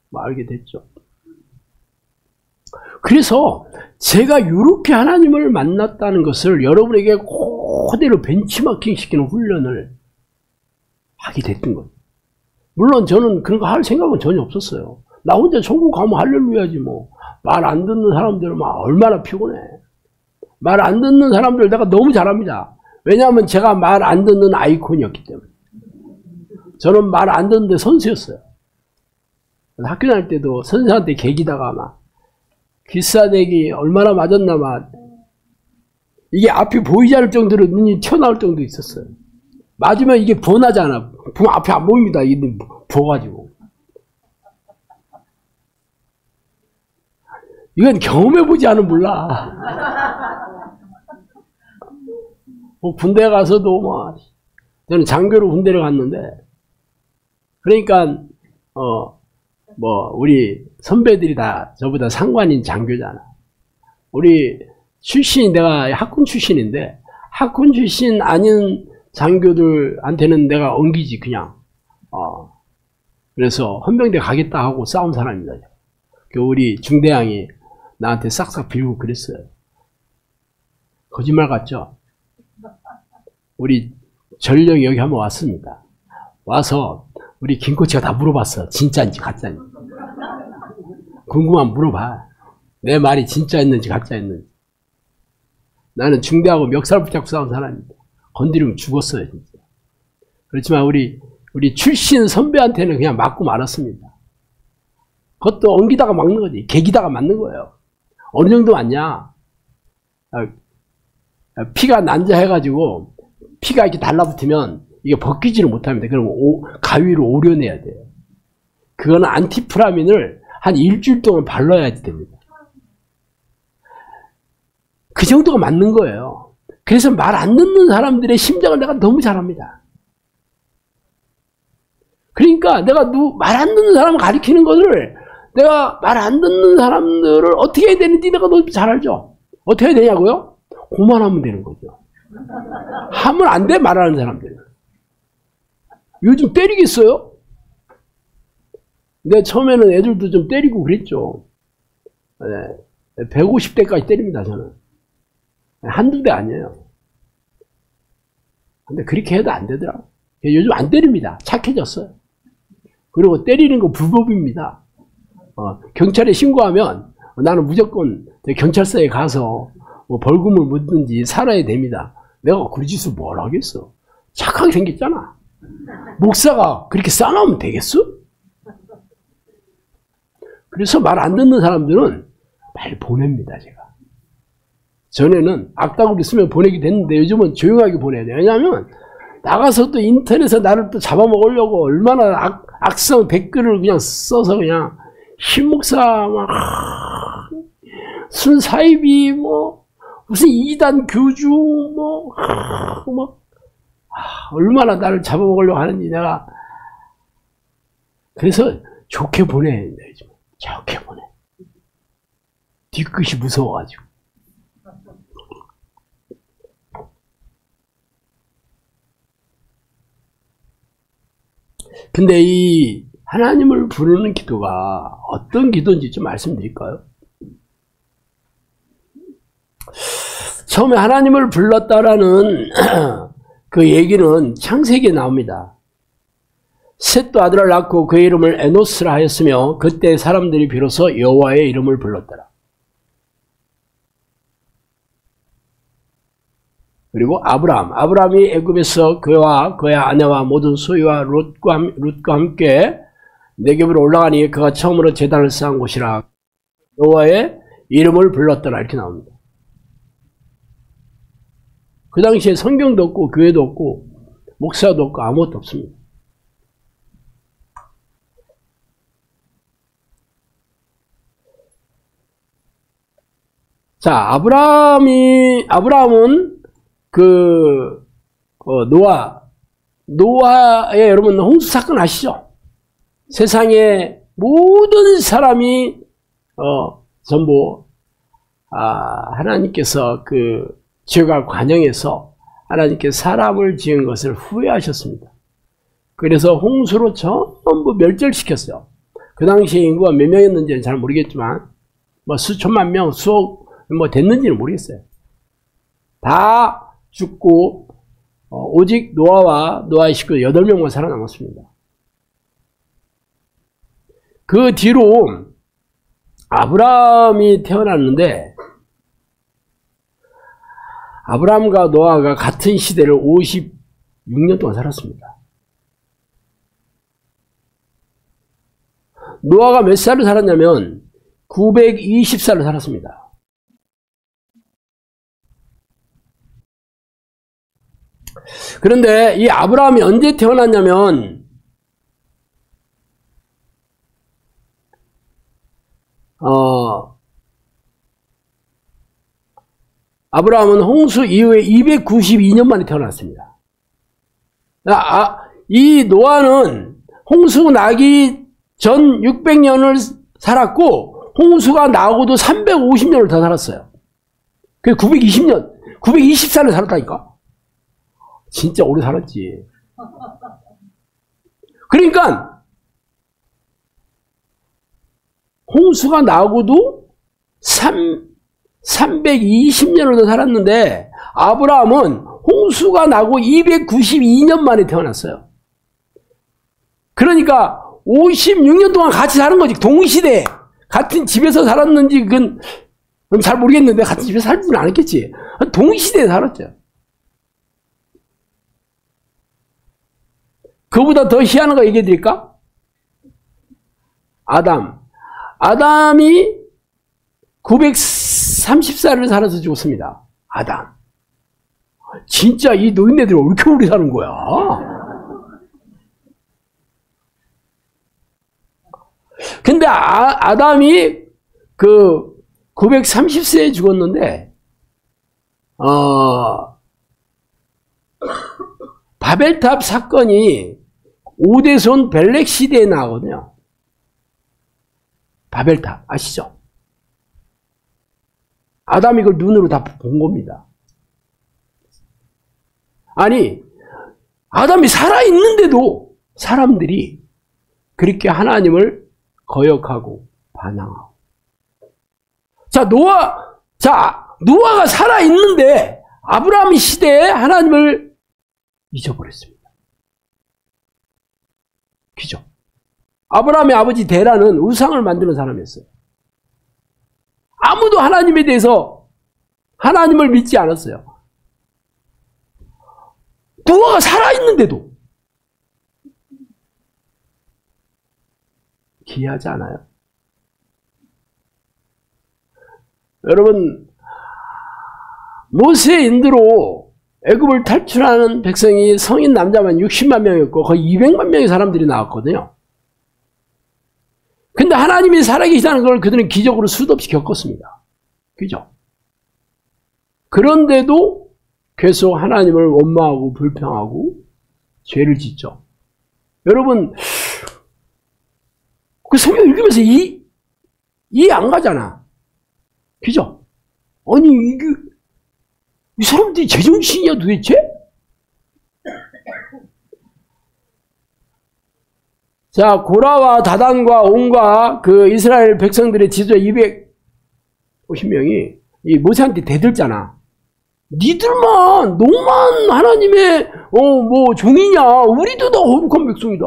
뭐 알게 됐죠. 그래서 제가 이렇게 하나님을 만났다는 것을 여러분에게 그대로 벤치마킹 시키는 훈련을 하게 됐던 거예요. 물론 저는 그런 거 할 생각은 전혀 없었어요. 나 혼자 천국 가면 할렐루야지 뭐. 말 안 듣는 사람들은 막 얼마나 피곤해. 말 안 듣는 사람들 내가 너무 잘합니다. 왜냐하면 제가 말 안 듣는 아이콘이었기 때문에. 저는 말 안 듣는데 선수였어요. 학교 다닐 때도 선생한테 개기다가 막 기싸대기 얼마나 맞았나 막 이게 앞이 보이지 않을 정도로 눈이 튀어나올 정도 있었어요. 맞으면 이게 번하잖아. 앞이 안 보입니다. 이게 부어가지고. 이건 경험해보지 않으면 몰라. 뭐 군대 가서도 뭐 저는 장교로 군대를 갔는데 그러니까 뭐 우리 선배들이 다 저보다 상관인 장교잖아. 우리 출신이 내가 학군 출신인데 학군 출신 아닌 장교들한테는 내가 엉기지 그냥. 그래서 헌병대 가겠다 하고 싸운 사람입니다. 우리 중대장이 나한테 싹싹 빌고 그랬어요. 거짓말 같죠? 우리 전령이 여기 한번 왔습니다. 와서 우리 김코치가 다 물어봤어. 진짜인지 가짜인지. 궁금하면 물어봐. 내 말이 진짜였는지 가짜였는지. 나는 중대하고 멱살 붙잡고 싸운 사람입니다. 건드리면 죽었어요, 진짜. 그렇지만 우리 출신 선배한테는 그냥 맞고 말았습니다. 그것도 엉기다가 막는 거지. 개기다가 맞는 거예요. 어느 정도 맞냐? 피가 난자해가지고 피가 이렇게 달라붙으면 이게 벗기지를 못합니다. 그럼 가위로 오려내야 돼요. 그거는 안티프라민을 한 일주일 동안 발라야지 됩니다. 그 정도가 맞는 거예요. 그래서 말 안 듣는 사람들의 심장을 내가 너무 잘 압니다. 그러니까 내가 말 안 듣는 사람을 가리키는 것을 내가 말 안 듣는 사람들을 어떻게 해야 되는지 내가 너무 잘 알죠. 어떻게 해야 되냐고요? 그만하면 되는 거죠. 하면 안 돼, 말하는 사람들. 요즘 때리겠어요? 내가 처음에는 애들도 좀 때리고 그랬죠. 네, 150대까지 때립니다, 저는. 한두 대 아니에요. 근데 그렇게 해도 안 되더라고요. 요즘 안 때립니다. 착해졌어요. 그리고 때리는 거 불법입니다. 경찰에 신고하면 나는 무조건 경찰서에 가서 뭐 벌금을 묻든지 살아야 됩니다. 내가 그 짓을 뭘 하겠어? 착하게 생겼잖아. 목사가 그렇게 싸나오면 되겠어? 그래서 말 안 듣는 사람들은 빨리 보냅니다, 제가. 전에는 악다구리 쓰면 보내게 됐는데 요즘은 조용하게 보내야 돼요. 왜냐하면 나가서 또 인터넷에 나를 또 잡아먹으려고 얼마나 악성 댓글을 그냥 써서 그냥 신목사 막 순사이비 뭐 무슨 이단 교주 뭐 얼마나 나를 잡아먹으려고 하는지 내가 그래서 좋게 보내야 된다. 좋게 보내. 뒤끝이 무서워가지고. 근데 이 하나님을 부르는 기도가 어떤 기도인지 좀 말씀드릴까요? 처음에 하나님을 불렀다라는 그 얘기는 창세기에 나옵니다. 셋도 아들을 낳고 그의 이름을 에노스라 하였으며 그때 사람들이 비로소 여호와의 이름을 불렀더라. 그리고 아브라함이 애굽에서 그와 그의 아내와 모든 소유와 룻과 함께 네겝으로 올라가니 그가 처음으로 제단을 쌓은 곳이라 여호와의 이름을 불렀더라 이렇게 나옵니다. 그 당시에 성경도 없고 교회도 없고 목사도 없고 아무것도 없습니다. 자, 아브라함은 노아의 여러분 홍수 사건 아시죠? 세상의 모든 사람이 전부 하나님께서 그 죄가 관영해서 하나님께서 사람을 지은 것을 후회하셨습니다. 그래서 홍수로 전부 멸절시켰어요. 그 당시에 인구가 몇 명이었는지는 잘 모르겠지만 뭐 수천만 명, 수억 뭐 됐는지는 모르겠어요. 다 죽고 오직 노아와 노아의 식구 8명만 살아남았습니다. 그 뒤로 아브라함이 태어났는데 아브라함과 노아가 같은 시대를 56년 동안 살았습니다. 노아가 몇 살을 살았냐면 920살을 살았습니다. 그런데 이 아브라함이 언제 태어났냐면 아브라함은 홍수 이후에 292년 만에 태어났습니다. 이 노아는 홍수 나기 전 600년을 살았고 홍수가 나고도 350년을 더 살았어요. 그게 920년, 920살을 살았다니까. 진짜 오래 살았지. 그러니까 홍수가 나고도 320년을 더 살았는데 아브라함은 홍수가 나고 292년 만에 태어났어요. 그러니까 56년 동안 같이 사는 거지. 동시대에 같은 집에서 살았는지 그건 잘 모르겠는데 같은 집에서 살지는 않았겠지. 동시대에 살았죠. 그보다 더 희한한 거 얘기해 드릴까? 아담이 930살을 살아서 죽었습니다. 아담. 진짜 이 노인네들 왜 이렇게 오래 사는 거야? 근데 아담이 그 930세에 죽었는데 바벨탑 사건이 오대손 벨렉 시대에 나오거든요. 바벨탑 아시죠? 아담이 그걸 눈으로 다 본 겁니다. 아니 아담이 살아있는데도 사람들이 그렇게 하나님을 거역하고 반항하고. 노아가 살아있는데 아브라함 시대에 하나님을 잊어버렸습니다. 그죠? 아브라함의 아버지 데라는 우상을 만드는 사람이었어요. 아무도 하나님에 대해서 하나님을 믿지 않았어요. 노아가 살아있는데도. 기이하지 않아요? 여러분, 모세의 인도로 애굽을 탈출하는 백성이 성인 남자만 60만 명이었고 거의 200만 명의 사람들이 나왔거든요. 근데 하나님이 살아계시다는 걸 그들은 기적으로 수도 없이 겪었습니다. 그죠? 그런데도 계속 하나님을 원망하고 불평하고 죄를 짓죠. 여러분, 그 성경 읽으면서 이해 안 가잖아. 그죠? 아니, 이 사람들이 제정신이야 도대체? 자, 고라와 다단과 온과 그 이스라엘 백성들의 지도자 250명이 이 모세한테 대들잖아. 니들만, 너만 하나님의, 종이냐. 우리도 다 거룩한 백성이다.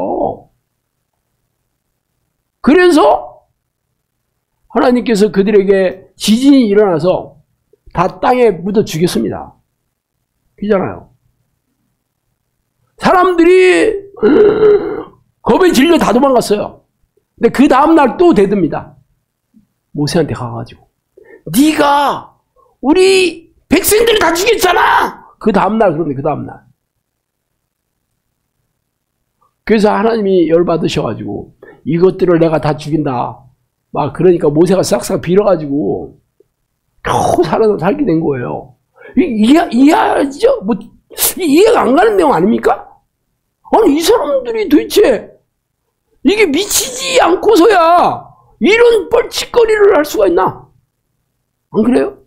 그래서 하나님께서 그들에게 지진이 일어나서 다 땅에 묻어 죽였습니다. 그잖아요. 사람들이 겁에 질려 다 도망갔어요. 근데 그 다음날 또 대듭니다. 모세한테 가가지고 네가 우리 백성들을 다 죽였잖아. 그 다음날 그런데 그 다음날. 그래서 하나님이 열받으셔가지고 이것들을 내가 다 죽인다. 막 그러니까 모세가 싹싹 빌어가지고 겨우 살게 된 거예요. 이해하죠? 뭐 이해가 안 가는 내용 아닙니까? 아니 이 사람들이 도대체 이게 미치지 않고서야 이런 뻘짓거리를 할 수가 있나? 안 그래요?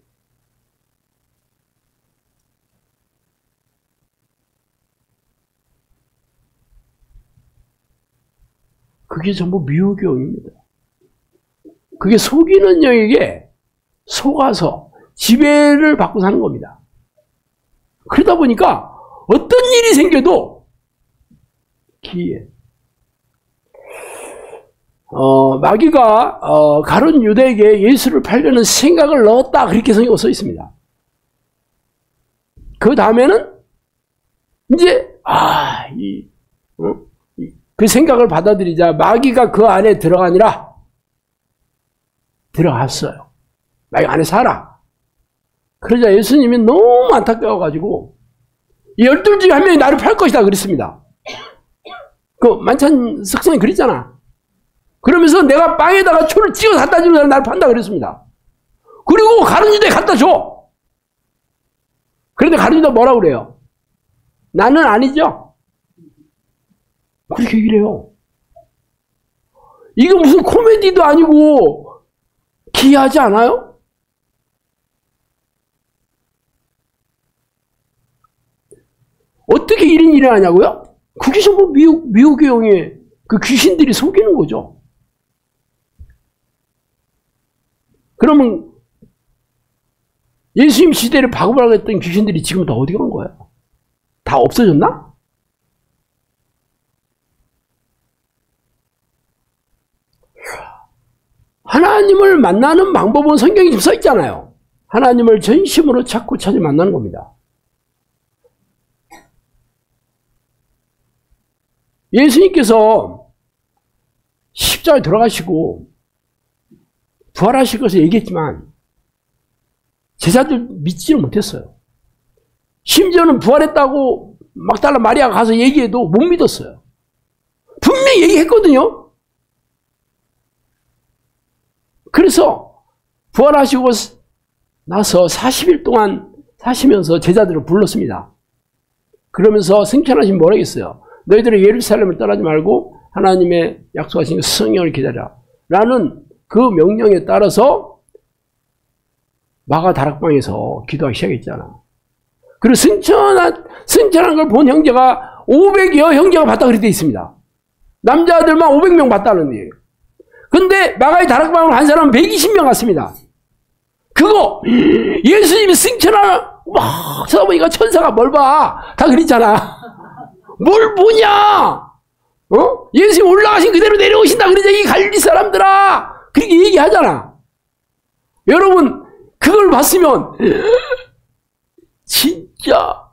그게 전부 미혹의 영입니다. 그게 속이는 영에게 속아서 지배를 받고 사는 겁니다. 그러다 보니까 어떤 일이 생겨도 기이해. 마귀가 가룟 유다에게 예수를 팔려는 생각을 넣었다. 그렇게 성경에 써 있습니다. 그 다음에는 이제 그 생각을 받아들이자 마귀가 그 안에 들어가니라. 들어갔어요. 마귀 안에 살아. 그러자 예수님이 너무 안타까워가지고 12 중에 한 명이 나를 팔 것이다 그랬습니다. 그 만찬 석성이 그랬잖아. 그러면서 내가 빵에다가 초를 찍어 갖다 주면 나를 판다 그랬습니다. 그리고 가룟 유다에 갖다 줘. 그런데 가룟 유다 뭐라고 그래요? 나는 아니죠. 그렇게 얘기를 해요. 이거 무슨 코미디도 아니고 기이하지 않아요? 어떻게 이런 일이 일어나냐고요? 그게 전부 미혹의 영의 그 귀신들이 속이는 거죠. 그러면 예수님 시대를 바꾸라고 했던 귀신들이 지금 다 어디 간 거야? 다 없어졌나? 하나님을 만나는 방법은 성경에 지금 써 있잖아요. 하나님을 전심으로 찾고 찾아 만나는 겁니다. 예수님께서 십자가에 돌아가시고 부활하실 것을 얘기했지만 제자들 믿지를 못했어요. 심지어는 부활했다고 막달라 마리아가 가서 얘기해도 못 믿었어요. 분명히 얘기했거든요. 그래서 부활하시고 나서 40일 동안 사시면서 제자들을 불렀습니다. 그러면서 승천하신 뭐라 했어요? 너희들은 예루살렘을 떠나지 말고 하나님의 약속하신 성령을 기다려 라는 그 명령에 따라서 마가 다락방에서 기도하기 시작했잖아. 그리고 승천한 걸 본 형제가 500여 형제가 봤다 그렇게 돼 있습니다. 남자들만 500명 봤다는 얘기예요. 근데 마가의 다락방으로 한 사람은 120명 갔습니다. 그거 예수님이 승천하나 막 쳐다보니까 천사가 뭘 봐. 다 그랬잖아. 뭘 보냐? 예수님 올라가신 그대로 내려오신다. 그러자 이 갈릴리 사람들아. 그렇게 얘기하잖아. 여러분, 그걸 봤으면, 진짜,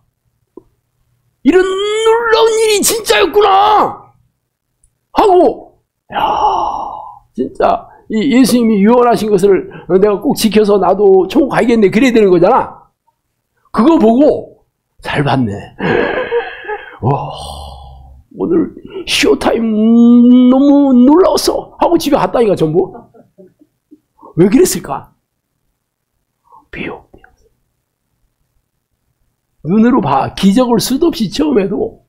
이런 놀라운 일이 진짜였구나. 하고, 야, 진짜, 이 예수님이 유언하신 것을 내가 꼭 지켜서 나도 천국 가야겠네. 그래야 되는 거잖아. 그거 보고, 잘 봤네. 와, 오늘 쇼타임 너무 놀라웠어. 하고 집에 갔다니까, 전부. 왜 그랬을까? 비옥되었어. 눈으로 봐. 기적을 수도 없이 체험해도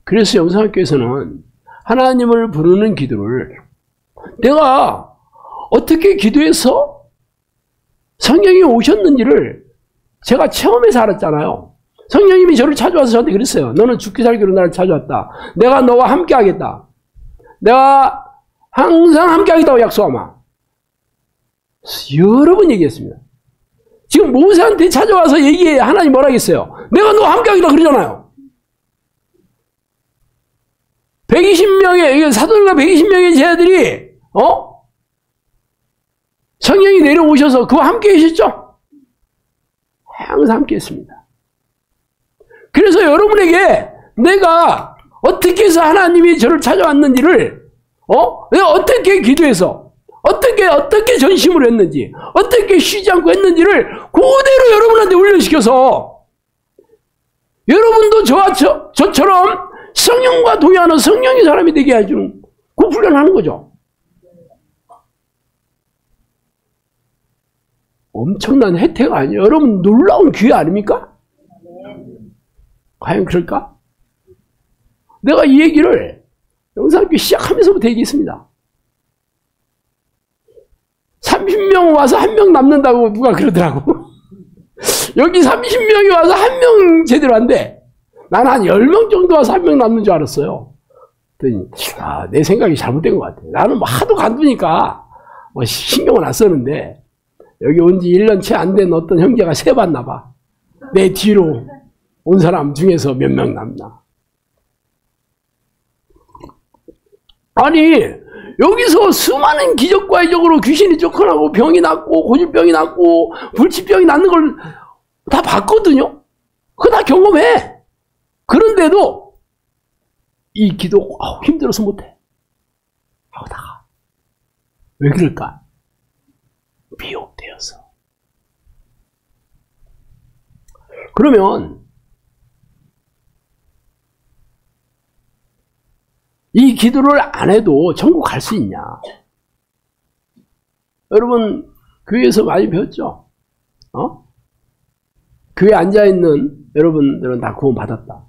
그래서 영상학교에서는 하나님을 부르는 기도를 내가 어떻게 기도해서 성령이 오셨는지를 제가 체험해서 알았잖아요. 성령님이 저를 찾아와서 저한테 그랬어요. 너는 죽기 살기로 나를 찾아왔다. 내가 너와 함께 하겠다. 내가 항상 함께 하겠다고 약속하마. 여러 번 얘기했습니다. 지금 모세한테 찾아와서 얘기해. 하나님 뭐라 하겠어요? 내가 너와 함께 하겠다 그러잖아요. 120명의, 사도들과 120명의 제자들이, 성령이 내려오셔서 그와 함께 계셨죠? 항상 함께 했습니다. 그래서 여러분에게 내가 어떻게 해서 하나님이 저를 찾아왔는지를, 내가 어떻게 기도해서, 어떻게 전심으로 했는지, 어떻게 쉬지 않고 했는지를 그대로 여러분한테 훈련시켜서, 여러분도 저처럼 성령과 동의하는 성령의 사람이 되게 해주는 그 훈련하는 거죠. 엄청난 혜택 아니에요. 여러분 놀라운 기회 아닙니까? 과연 그럴까? 내가 이 얘기를 영상학교 시작하면서부터 얘기했습니다. 30명 와서 1명 남는다고 누가 그러더라고. 여기 30명이 와서 1명 제대로 안 돼. 나는 한 10명 정도 와서 1명 남는 줄 알았어요. 그랬더니 내 생각이 잘못된 것 같아. 나는 뭐 하도 간두니까 뭐 신경을 안 썼는데 여기 온 지 1년 채 안 된 어떤 형제가 세봤나 봐. 내 뒤로 온 사람 중에서 몇 명 남나. 아니 여기서 수많은 기적과 이적으로 귀신이 쫓겨나고 병이 낫고 고질병이 낫고 불치병이 낫는 걸 다 봤거든요. 그거 다 경험해. 그런데도 이 기도 힘들어서 못해. 하다가 왜 그럴까? 미혹되어서. 그러면 이 기도를 안 해도 천국 갈 수 있냐? 여러분 교회에서 많이 배웠죠? 교회에 앉아있는 여러분들은 다 구원 받았다.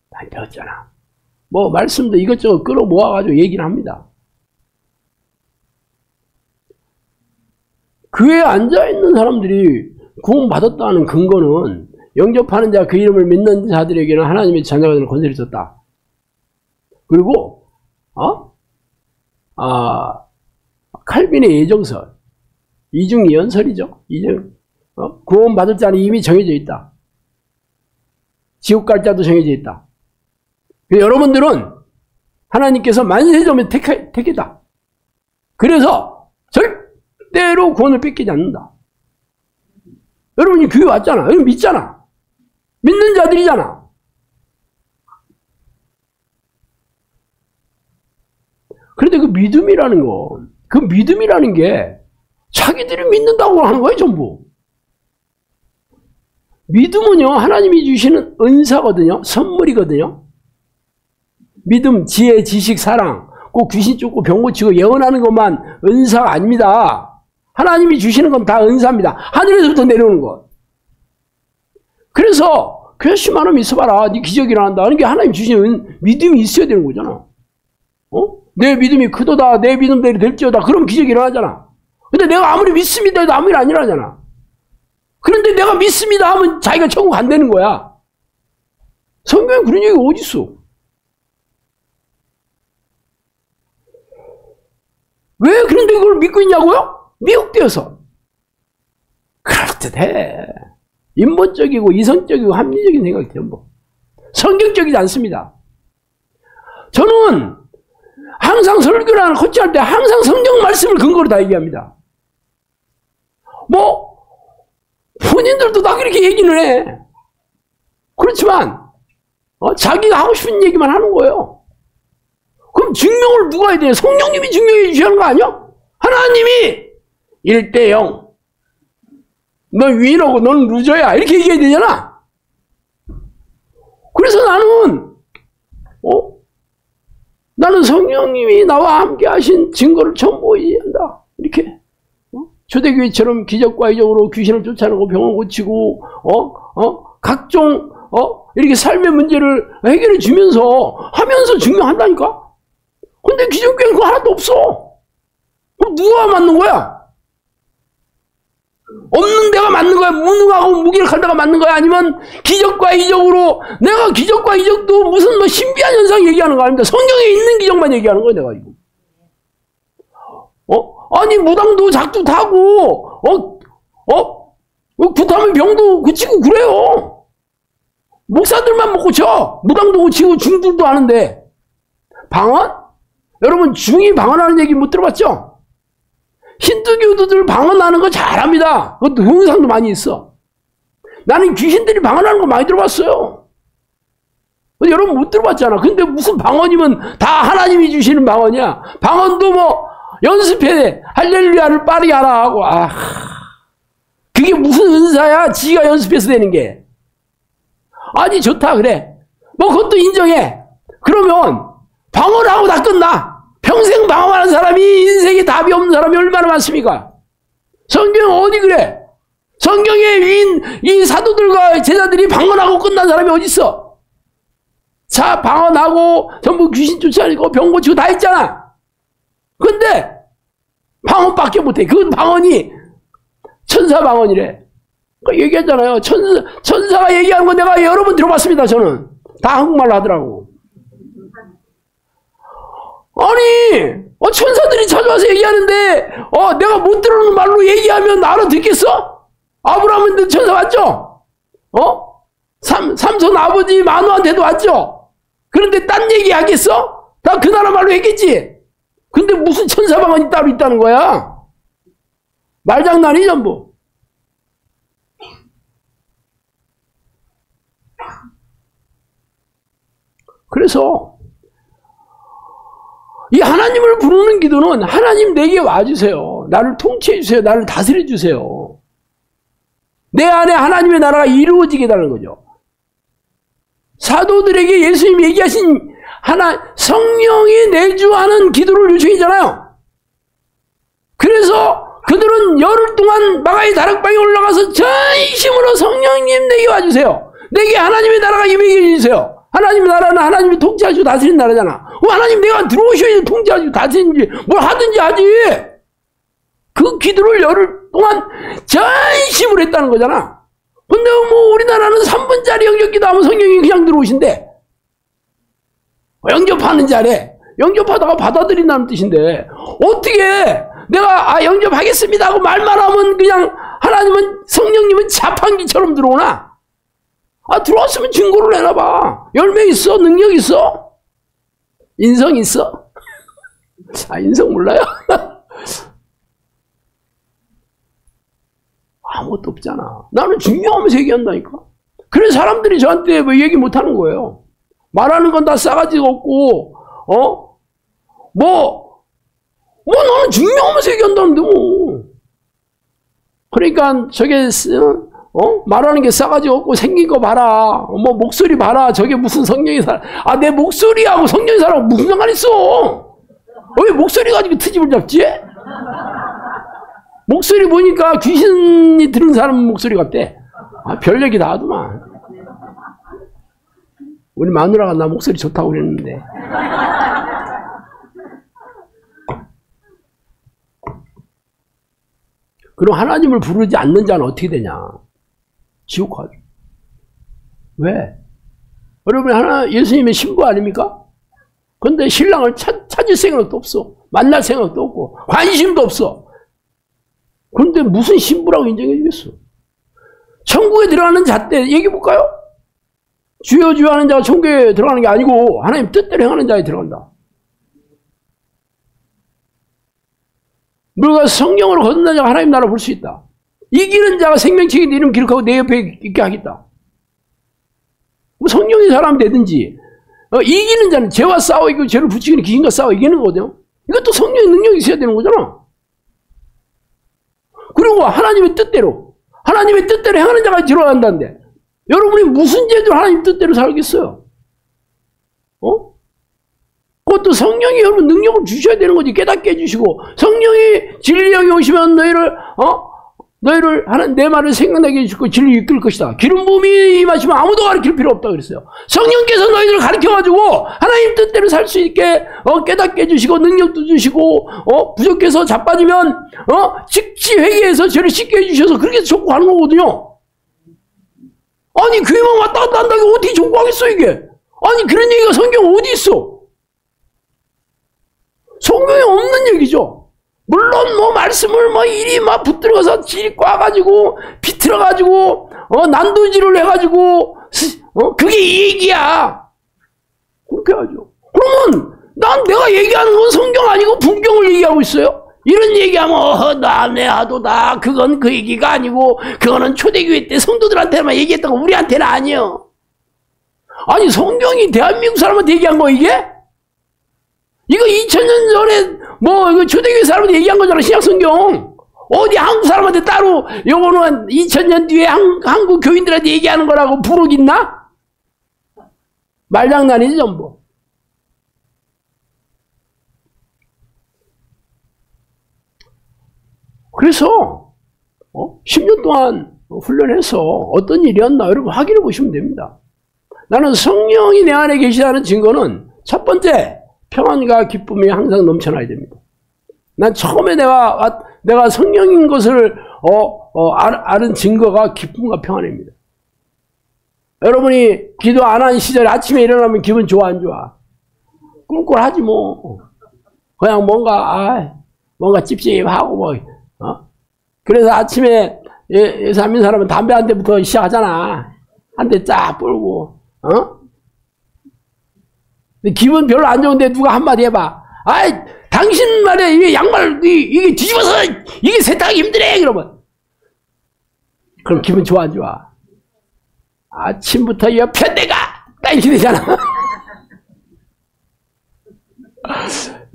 많이 배웠잖아. 뭐 말씀도 이것저것 끌어 모아가지고 얘기를 합니다. 교회에 앉아있는 사람들이 구원 받았다는 근거는 영접하는 자 그 이름을 믿는 자들에게는 하나님의 자녀가 되는 권세를 줬다. 그리고 칼빈의 예정설, 이중이연설이죠. 구원 받을 자는 이미 정해져 있다. 지옥 갈 자도 정해져 있다. 여러분들은 하나님께서 만세점에 택했다. 그래서 절대로 구원을 뺏기지 않는다. 여러분이 교회 왔잖아. 여러분 믿잖아. 믿는 자들이잖아. 그런데 그 믿음이라는 게 자기들이 믿는다고 하는 거예요, 전부. 믿음은요, 하나님이 주시는 은사거든요. 선물이거든요. 믿음, 지혜, 지식, 사랑, 꼭 귀신 쫓고 병 고치고 예언하는 것만 은사가 아닙니다. 하나님이 주시는 건 다 은사입니다. 하늘에서부터 내려오는 것. 그래서 열심히 하면 있어봐라. 네 기적이 일어난다. 하는 게 하나님 주시는 믿음이 있어야 되는 거잖아. 내 믿음이 크도다. 내 믿음대로 될지어다. 그럼 기적이 일어나잖아. 근데 내가 아무리 믿습니다 해도 아무 일 안 일어나잖아. 그런데 내가 믿습니다 하면 자기가 천국 안 되는 거야. 성경에 그런 얘기가 어딨어? 왜 그런데 그걸 믿고 있냐고요? 미혹되어서. 그럴듯해. 인본적이고 이성적이고 합리적인 생각이 전부. 성경적이지 않습니다. 저는 항상 설교를 코치할 때 항상 성경 말씀을 근거로 다 얘기합니다. 뭐 본인들도 다 그렇게 얘기는 해. 그렇지만 자기가 하고 싶은 얘기만 하는 거예요. 그럼 증명을 누가 해야 돼요? 성령님이 증명해 주셔야 하는 거 아니야? 하나님이 1대0 넌 위너고 넌 루저야 이렇게 얘기해야 되잖아. 그래서 나는 성령님이 나와 함께 하신 증거를 전부 얘기한다. 이렇게 초대교회처럼 기적과 이적으로 귀신을 쫓아내고 병을 고치고 각종 이렇게 삶의 문제를 해결해 주면서 하면서 증명한다니까. 근데 기존교회는 그거 하나도 없어. 그럼 누가 맞는 거야? 없는 데가 맞는 거야? 무능하고 무기력한 데가 맞는 거야? 아니면 기적과 이적으로 내가 기적과 이적도 무슨 뭐 신비한 현상 얘기하는 거 아닙니다. 성경에 있는 기적만 얘기하는 거야 내가 이거. 아니 무당도 작두 타고 굿하면 병도 고치고 그래요. 목사들만 못 고쳐. 무당도 고치고 중들도 하는데. 방언? 여러분 중이 방언하는 얘기 못 들어봤죠? 힌두교도들 방언하는 거 잘합니다. 그것도 동영상도 많이 있어. 나는 귀신들이 방언하는 거 많이 들어봤어요. 여러분 못 들어봤잖아. 근데 무슨 방언이면 다 하나님이 주시는 방언이야. 방언도 뭐 연습해. 할렐루야를 빠르게 하라 하고. 그게 무슨 은사야? 지가 연습해서 되는 게. 아니 좋다 그래. 뭐 그것도 인정해. 그러면 방언하고 다 끝나. 평생 방언하는 사람이 인생에 답이 없는 사람이 얼마나 많습니까? 성경 어디 그래? 성경에 이 사도들과 제자들이 방언하고 끝난 사람이 어디 있어? 자 방언하고 전부 귀신 쫓아내고 병 고치고 다 했잖아. 근데 방언밖에 못해. 그 방언이 천사 방언이래. 얘기했잖아요. 천사가 얘기하는 거 내가 여러 번 들어봤습니다. 저는 다 한국말로 하더라고. 아니 천사들이 찾아와서 얘기하는데 내가 못 들어오는 말로 얘기하면 알아듣겠어? 아브라함한테 천사 왔죠? 삼손 아버지 마누한테도 왔죠? 그런데 딴 얘기 하겠어? 다 그 나라 말로 했겠지? 근데 무슨 천사 방언이 따로 있다는 거야? 말장난이 전부. 그래서 이 하나님을 부르는 기도는 하나님 내게 와주세요. 나를 통치해 주세요. 나를 다스려 주세요. 내 안에 하나님의 나라가 이루어지게 해달라는 거죠. 사도들에게 예수님이 얘기하신 성령이 내주하는 기도를 요청이잖아요. 그래서 그들은 열흘 동안 마가의 다락방에 올라가서 전심으로 성령님 내게 와주세요. 내게 하나님의 나라가 임하게 해주세요. 하나님의 나라는 하나님이 통치하시고 다스리는 나라잖아. 하나님 내가 들어오셔야 통치하시고 다스리는지 뭘 하든지 하지. 그 기도를 열흘 동안 전심으로 했다는 거잖아. 근데 뭐 우리나라는 3분짜리 영접기도 하면 성령이 그냥 들어오신대. 영접하는 자래. 영접하다가 받아들인다는 뜻인데 어떻게 내가 영접하겠습니다 하고 말만 하면 그냥 하나님은 성령님은 자판기처럼 들어오나? 들어왔으면 증거를 내놔봐. 열매 있어? 능력 있어? 인성 있어? 인성 몰라요? 아무것도 없잖아. 나는 증명하면서 얘기한다니까. 그래서 사람들이 저한테 뭐 얘기 못하는 거예요. 말하는 건 다 싸가지가 없고 너는 증명하면서 얘기한다는데 뭐. 그러니까 저게 말하는 게 싸가지 없고 생긴 거 봐라. 목소리 봐라. 저게 무슨 성령이 살아. 내 목소리하고 성령이 살아. 무슨 상관 있어? 왜 목소리 가지고 트집을 잡지? 목소리 보니까 귀신이 들은 사람 목소리 같대. 별 얘기 다 하더만. 우리 마누라가 나 목소리 좋다고 그랬는데. 그럼 하나님을 부르지 않는 자는 어떻게 되냐? 지옥 가죠. 왜? 여러분 예수님의 신부 아닙니까? 근데 신랑을 찾을 생각도 없어. 만날 생각도 없고 관심도 없어. 그런데 무슨 신부라고 인정해 주겠어? 천국에 들어가는 잣대 얘기해 볼까요? 주여 주여 하는 자가 천국에 들어가는 게 아니고 하나님 뜻대로 행하는 자에 들어간다. 우리가 성령으로 거듭난 자가 하나님 나라 볼 수 있다. 이기는 자가 생명책에 내 이름 기록하고 내 옆에 있게 하겠다. 성령의 사람이 되든지 이기는 자는 죄와 싸워 이기고 죄를 부추기는 귀신과 싸워 이기는 거거든요. 이것도 성령의 능력이 있어야 되는 거잖아. 그리고 하나님의 뜻대로 행하는 자가 들어간다는데 여러분이 무슨 죄로 하나님 뜻대로 살겠어요? 그것도 성령이 여러분 능력을 주셔야 되는 거지. 깨닫게 해주시고 성령이 진리의 영이 오시면 너희를 하는 내 말을 생각나게 해주고 진리를 이끌 것이다. 기름 부음이 임하시면 아무도 가르칠 필요 없다 그랬어요. 성령께서 너희들을 가르쳐가지고 하나님 뜻대로 살 수 있게 깨닫게 해주시고 능력도 주시고 부족해서 자빠지면 즉시 회개해서 죄를 씻게 해주셔서 그렇게 족구하는 거거든요. 아니 교회만 왔다 갔다 한다고 어떻게 족구하겠어 이게. 아니 그런 얘기가 성경 어디 있어. 성경에 없는 얘기죠. 물론 뭐 말씀을 뭐 이리 막 붙들어서 질 꽈가지고 비틀어가지고 난도질을 해가지고 그게 이 얘기야. 그렇게 하죠. 그러면 난 내가 얘기하는 건 성경 아니고 분경을 얘기하고 있어요. 이런 얘기하면 내 아도다 그건 그 얘기가 아니고 그거는 초대교회 때 성도들한테만 얘기했던 거 우리한테는 아니요. 아니 성경이 대한민국 사람한테 얘기한 거 이게? 이거 2000년 전에 이거 초대교회 사람한테 얘기한 거잖아. 신약성경. 어디 한국 사람한테 따로 요거는 2000년 뒤에 한국 교인들한테 얘기하는 거라고 부르기 있나? 말장난이지 전부. 그래서 10년 동안 훈련해서 어떤 일이었나 여러분 확인해 보시면 됩니다. 나는 성령이 내 안에 계시다는 증거는 첫 번째 평안과 기쁨이 항상 넘쳐나야 됩니다. 난 처음에 내가 성령인 것을 아는 증거가 기쁨과 평안입니다. 여러분이 기도 안 한 시절에 아침에 일어나면 기분 좋아 안 좋아? 꿀꿀하지 뭐. 그냥 뭔가 찝찝하고 그래서 아침에 예수님 사람은 담배 한 대부터 시작하잖아. 한 대 쫙 불고 근데 기분 별로 안 좋은데 누가 한마디 해봐. 아이 당신 말에 이게 양말 이게 뒤집어서 이게 세탁하기 힘드네 그러면 그럼 기분 좋아 안 좋아? 아침부터 옆에 내가 딴시 되잖아.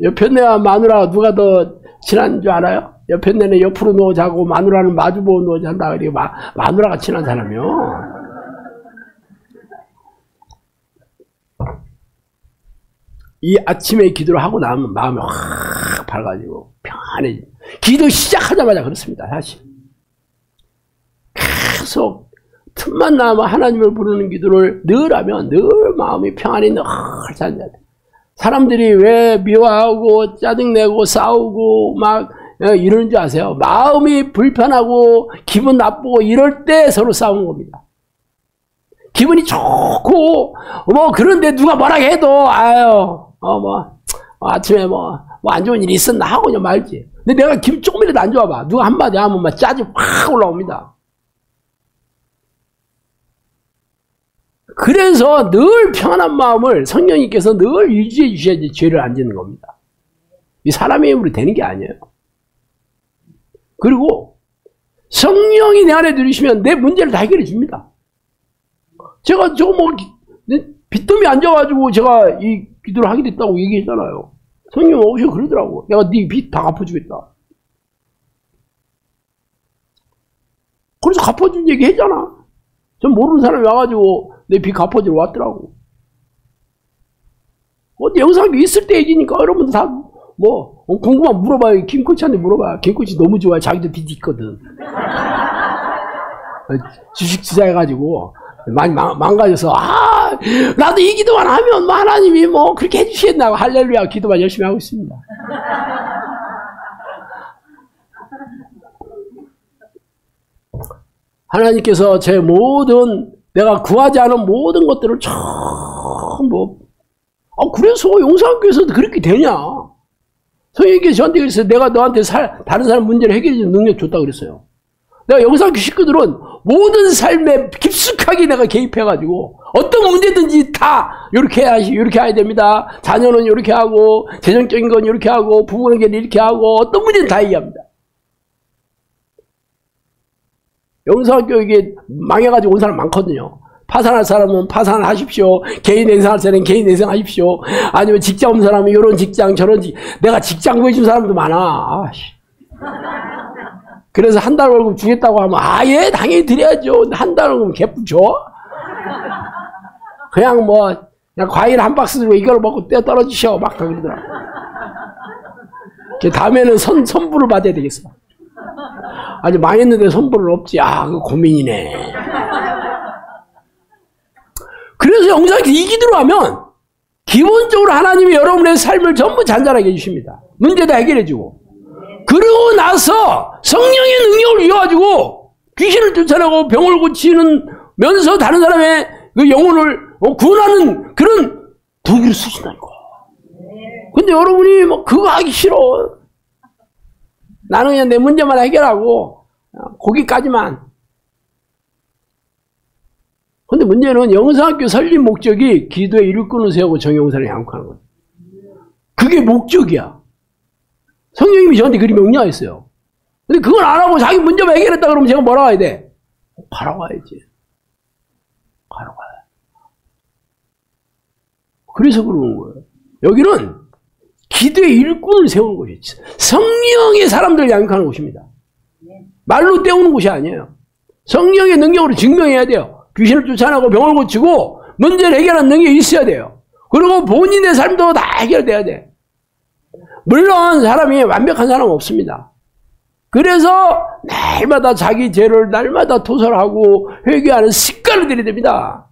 옆에 내와 마누라가 누가 더 친한 줄 알아요? 옆에 내는 옆으로 누워 자고 마누라는 마주보고 누워 잔다. 그리고 마누라가 친한 사람이요. 이 아침에 기도를 하고 나면 마음이 확 밝아지고 평안해져. 기도 시작하자마자 그렇습니다. 사실 계속 틈만 나면 하나님을 부르는 기도를 늘 하면 늘 마음이 평안히 늘 잔잔해. 사람들이 왜 미워하고 짜증내고 싸우고 막 이러는 줄 아세요? 마음이 불편하고 기분 나쁘고 이럴 때 서로 싸우는 겁니다. 기분이 좋고 그런데 누가 뭐라 해도 아침에 안 좋은 일이 있었나 하고 그냥 말지. 근데 내가 기분 조금이라도 안 좋아 봐. 누가 한마디 하면 막 짜증 확 올라옵니다. 그래서 늘 평안한 마음을 성령님께서 늘 유지해 주셔야지 죄를 안 짓는 겁니다. 이 사람의 힘으로 되는 게 아니에요. 그리고 성령이 내 안에 들으시면 내 문제를 다 해결해 줍니다. 제가 빚더미 앉아가지고 제가 이 기도를 하게 됐다고 얘기했잖아요. 성령 오셔 그러더라고. 내가 네 빚 다 갚아주겠다. 그래서 갚아준 얘기 했잖아. 전 모르는 사람이 와가지고 내 빚 갚아주러 왔더라고. 어디 영상이 있을 때 얘기니까 여러분들 다 궁금하면 물어봐요. 김코치한테 물어봐요. 김코치 너무 좋아요. 자기도 빚 있거든. 주식 투자해가지고 많이 망가져서 나도 이 기도만 하면 하나님이 그렇게 해주시겠나 할렐루야 기도만 열심히 하고 있습니다. 하나님께서 제 모든 내가 구하지 않은 모든 것들을 전부 그래서 용산교회에서도 그렇게 되냐? 성령님께서 저한테 그랬어요. 내가 너한테 다른 사람 문제를 해결해 주는 능력 줬다 그랬어요. 내가 영산교 식구들은 모든 삶에 깊숙하게 내가 개입해가지고 어떤 문제든지 다 이렇게 해야 됩니다. 자녀는 이렇게 하고 재정적인 건 이렇게 하고 부부관계는 이렇게 하고 어떤 문제는 다 얘기합니다. 영성학교 이게 망해가지고 온 사람 많거든요. 파산할 사람은 파산하십시오. 개인 행사할 사람은 개인 행사하십시오. 아니면 직장 없는 사람은 이런 직장 저런 내가 직장 구해준 사람도 많아. 그래서 한 달 월급 주겠다고 하면 예 당연히 드려야죠. 한 달 월급 개뿔 줘? 그냥 과일 한 박스 들고 이걸 먹고 떼어 떨어지셔 막 그러더라고. 다음에는 선불을 받아야 되겠어. 아니 망했는데 선불은 없지. 그거 고민이네. 그래서 영상에서 이 기도로 하면 기본적으로 하나님이 여러분의 삶을 전부 잔잔하게 해주십니다. 문제도 해결해주고. 그러고 나서 성령의 능력을 이용해가지고 귀신을 쫓아내고 병을 고치면서 다른 사람의 그 영혼을 구원하는 그런 도구를 쓰신다니까. 근데 여러분이 그거 하기 싫어. 나는 그냥 내 문제만 해결하고 거기까지만. 근데 문제는 영성학교 설립 목적이 기도의 일꾼을 세우고 정용사를 양육하는 거예요. 그게 목적이야. 성령님이 저한테 그리 명령했어요. 근데 그걸 안 하고 자기 문제만 해결했다 그러면 제가 뭐라고 해야 돼? 가라고 해야지. 가라고 해. 그래서 그러는 거예요. 여기는 기도의 일꾼을 세우는 곳이 성령의 사람들을 양육하는 곳입니다. 말로 때우는 곳이 아니에요. 성령의 능력으로 증명해야 돼요. 귀신을 쫓아내고 병을 고치고 문제를 해결하는 능력이 있어야 돼요. 그리고 본인의 삶도 다 해결돼야 돼. 물론 사람이 완벽한 사람은 없습니다. 그래서 날마다 자기 죄를 날마다 토설하고 회개하는 습관을 들여야 됩니다.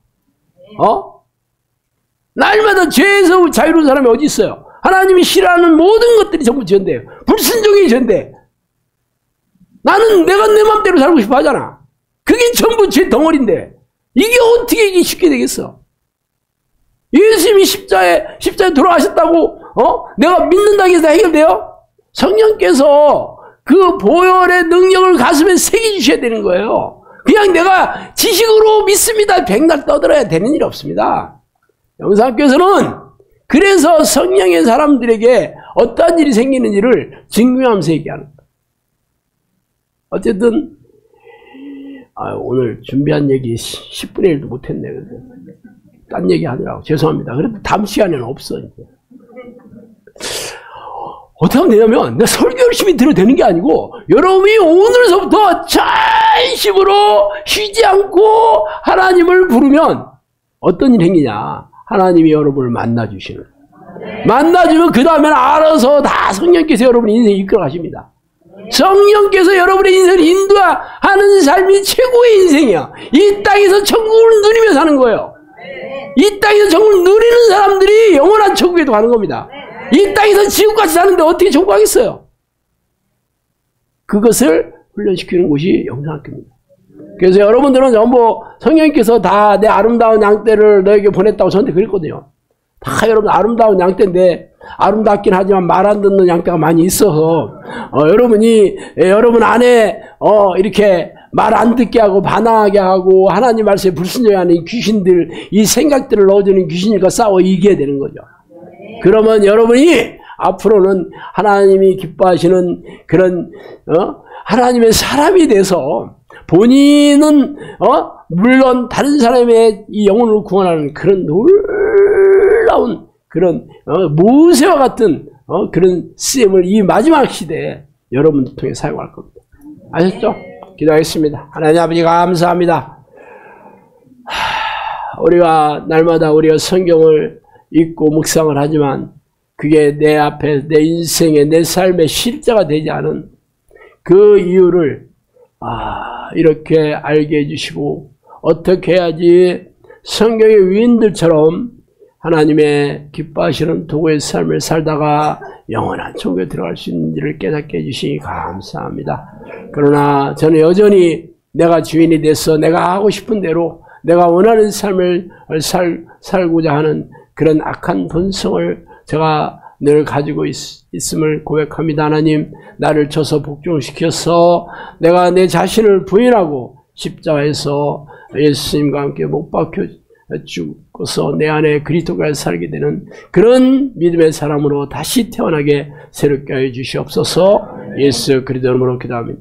날마다 죄에서 자유로운 사람이 어디 있어요? 하나님이 싫어하는 모든 것들이 전부 죄인데요. 불순종이 죄인데 나는 내가 내 맘대로 살고 싶어 하잖아. 그게 전부 죄 덩어리인데 이게 어떻게 이게 쉽게 되겠어? 예수님이 십자에 돌아가셨다고 내가 믿는다고 해서 해결돼요? 성령께서 그 보혈의 능력을 가슴에 새겨주셔야 되는 거예요. 그냥 내가 지식으로 믿습니다. 백날 떠들어야 되는 일 없습니다. 영성학교에서는 그래서 성령의 사람들에게 어떠한 일이 생기는지를 증명하면서 얘기하는 거예요. 어쨌든 오늘 준비한 얘기 10분의 1도 못했네. 딴 얘기 하느라고 죄송합니다. 그래도 다음 시간에는 없어. 이제. 어떻게 하면 되냐면 내가 설교 열심히 들어도 되는 게 아니고 여러분이 오늘서부터 전심으로 쉬지 않고 하나님을 부르면 어떤 일이 생기냐. 하나님이 여러분을 만나주시는. 만나주면 그 다음에는 알아서 다 성령께서 여러분의 인생을 이끌어 가십니다. 성령께서 여러분의 인생을 인도하는 삶이 최고의 인생이야. 이 땅에서 천국을 누리며 사는 거예요. 이 땅에서 천국을 누리는 사람들이 영원한 천국에도 가는 겁니다. 이 땅에서 지옥같이 사는데 어떻게 천국 가겠어요? 그것을 훈련시키는 곳이 영성학교입니다. 그래서 여러분들은 전부 성령님께서 다 내 아름다운 양떼를 너에게 보냈다고 저한테 그랬거든요. 다 여러분 아름다운 양떼인데 아름답긴 하지만 말 안 듣는 양떼가 많이 있어서 여러분이 여러분 안에 이렇게 말 안 듣게 하고 반항하게 하고 하나님 말씀에 불순종하는 이 귀신들, 이 생각들을 넣어주는 귀신들과 싸워 이겨야 되는 거죠. 그러면 여러분이 앞으로는 하나님이 기뻐하시는 그런 하나님의 사람이 돼서 본인은 물론 다른 사람의 이 영혼을 구원하는 그런 놀라운 그런 모세와 같은 그런 쓰임을 이 마지막 시대에 여러분들 통해 사용할 겁니다. 아셨죠? 기도하겠습니다. 하나님 아버지 감사합니다. 우리가 날마다 우리가 성경을 읽고 묵상을 하지만 그게 내 앞에 내 인생의 내 삶의 실제가 되지 않은 그 이유를 이렇게 알게 해주시고 어떻게 해야지 성경의 위인들처럼 하나님의 기뻐하시는 도구의 삶을 살다가 영원한 천국에 들어갈 수 있는지를 깨닫게 해주시니 감사합니다. 그러나 저는 여전히 내가 주인이 돼서 내가 하고 싶은 대로 내가 원하는 삶을 살고자 하는 그런 악한 본성을 제가 늘 가지고 있음을 고백합니다. 하나님, 나를 쳐서 복종시켜서 내가 내 자신을 부인하고 십자가에서 예수님과 함께 못 박혀 죽어서 내 안에 그리스도가 살게 되는 그런 믿음의 사람으로 다시 태어나게 새롭게 하여 주시옵소서. 예수 그리스도 이름으로 기도합니다.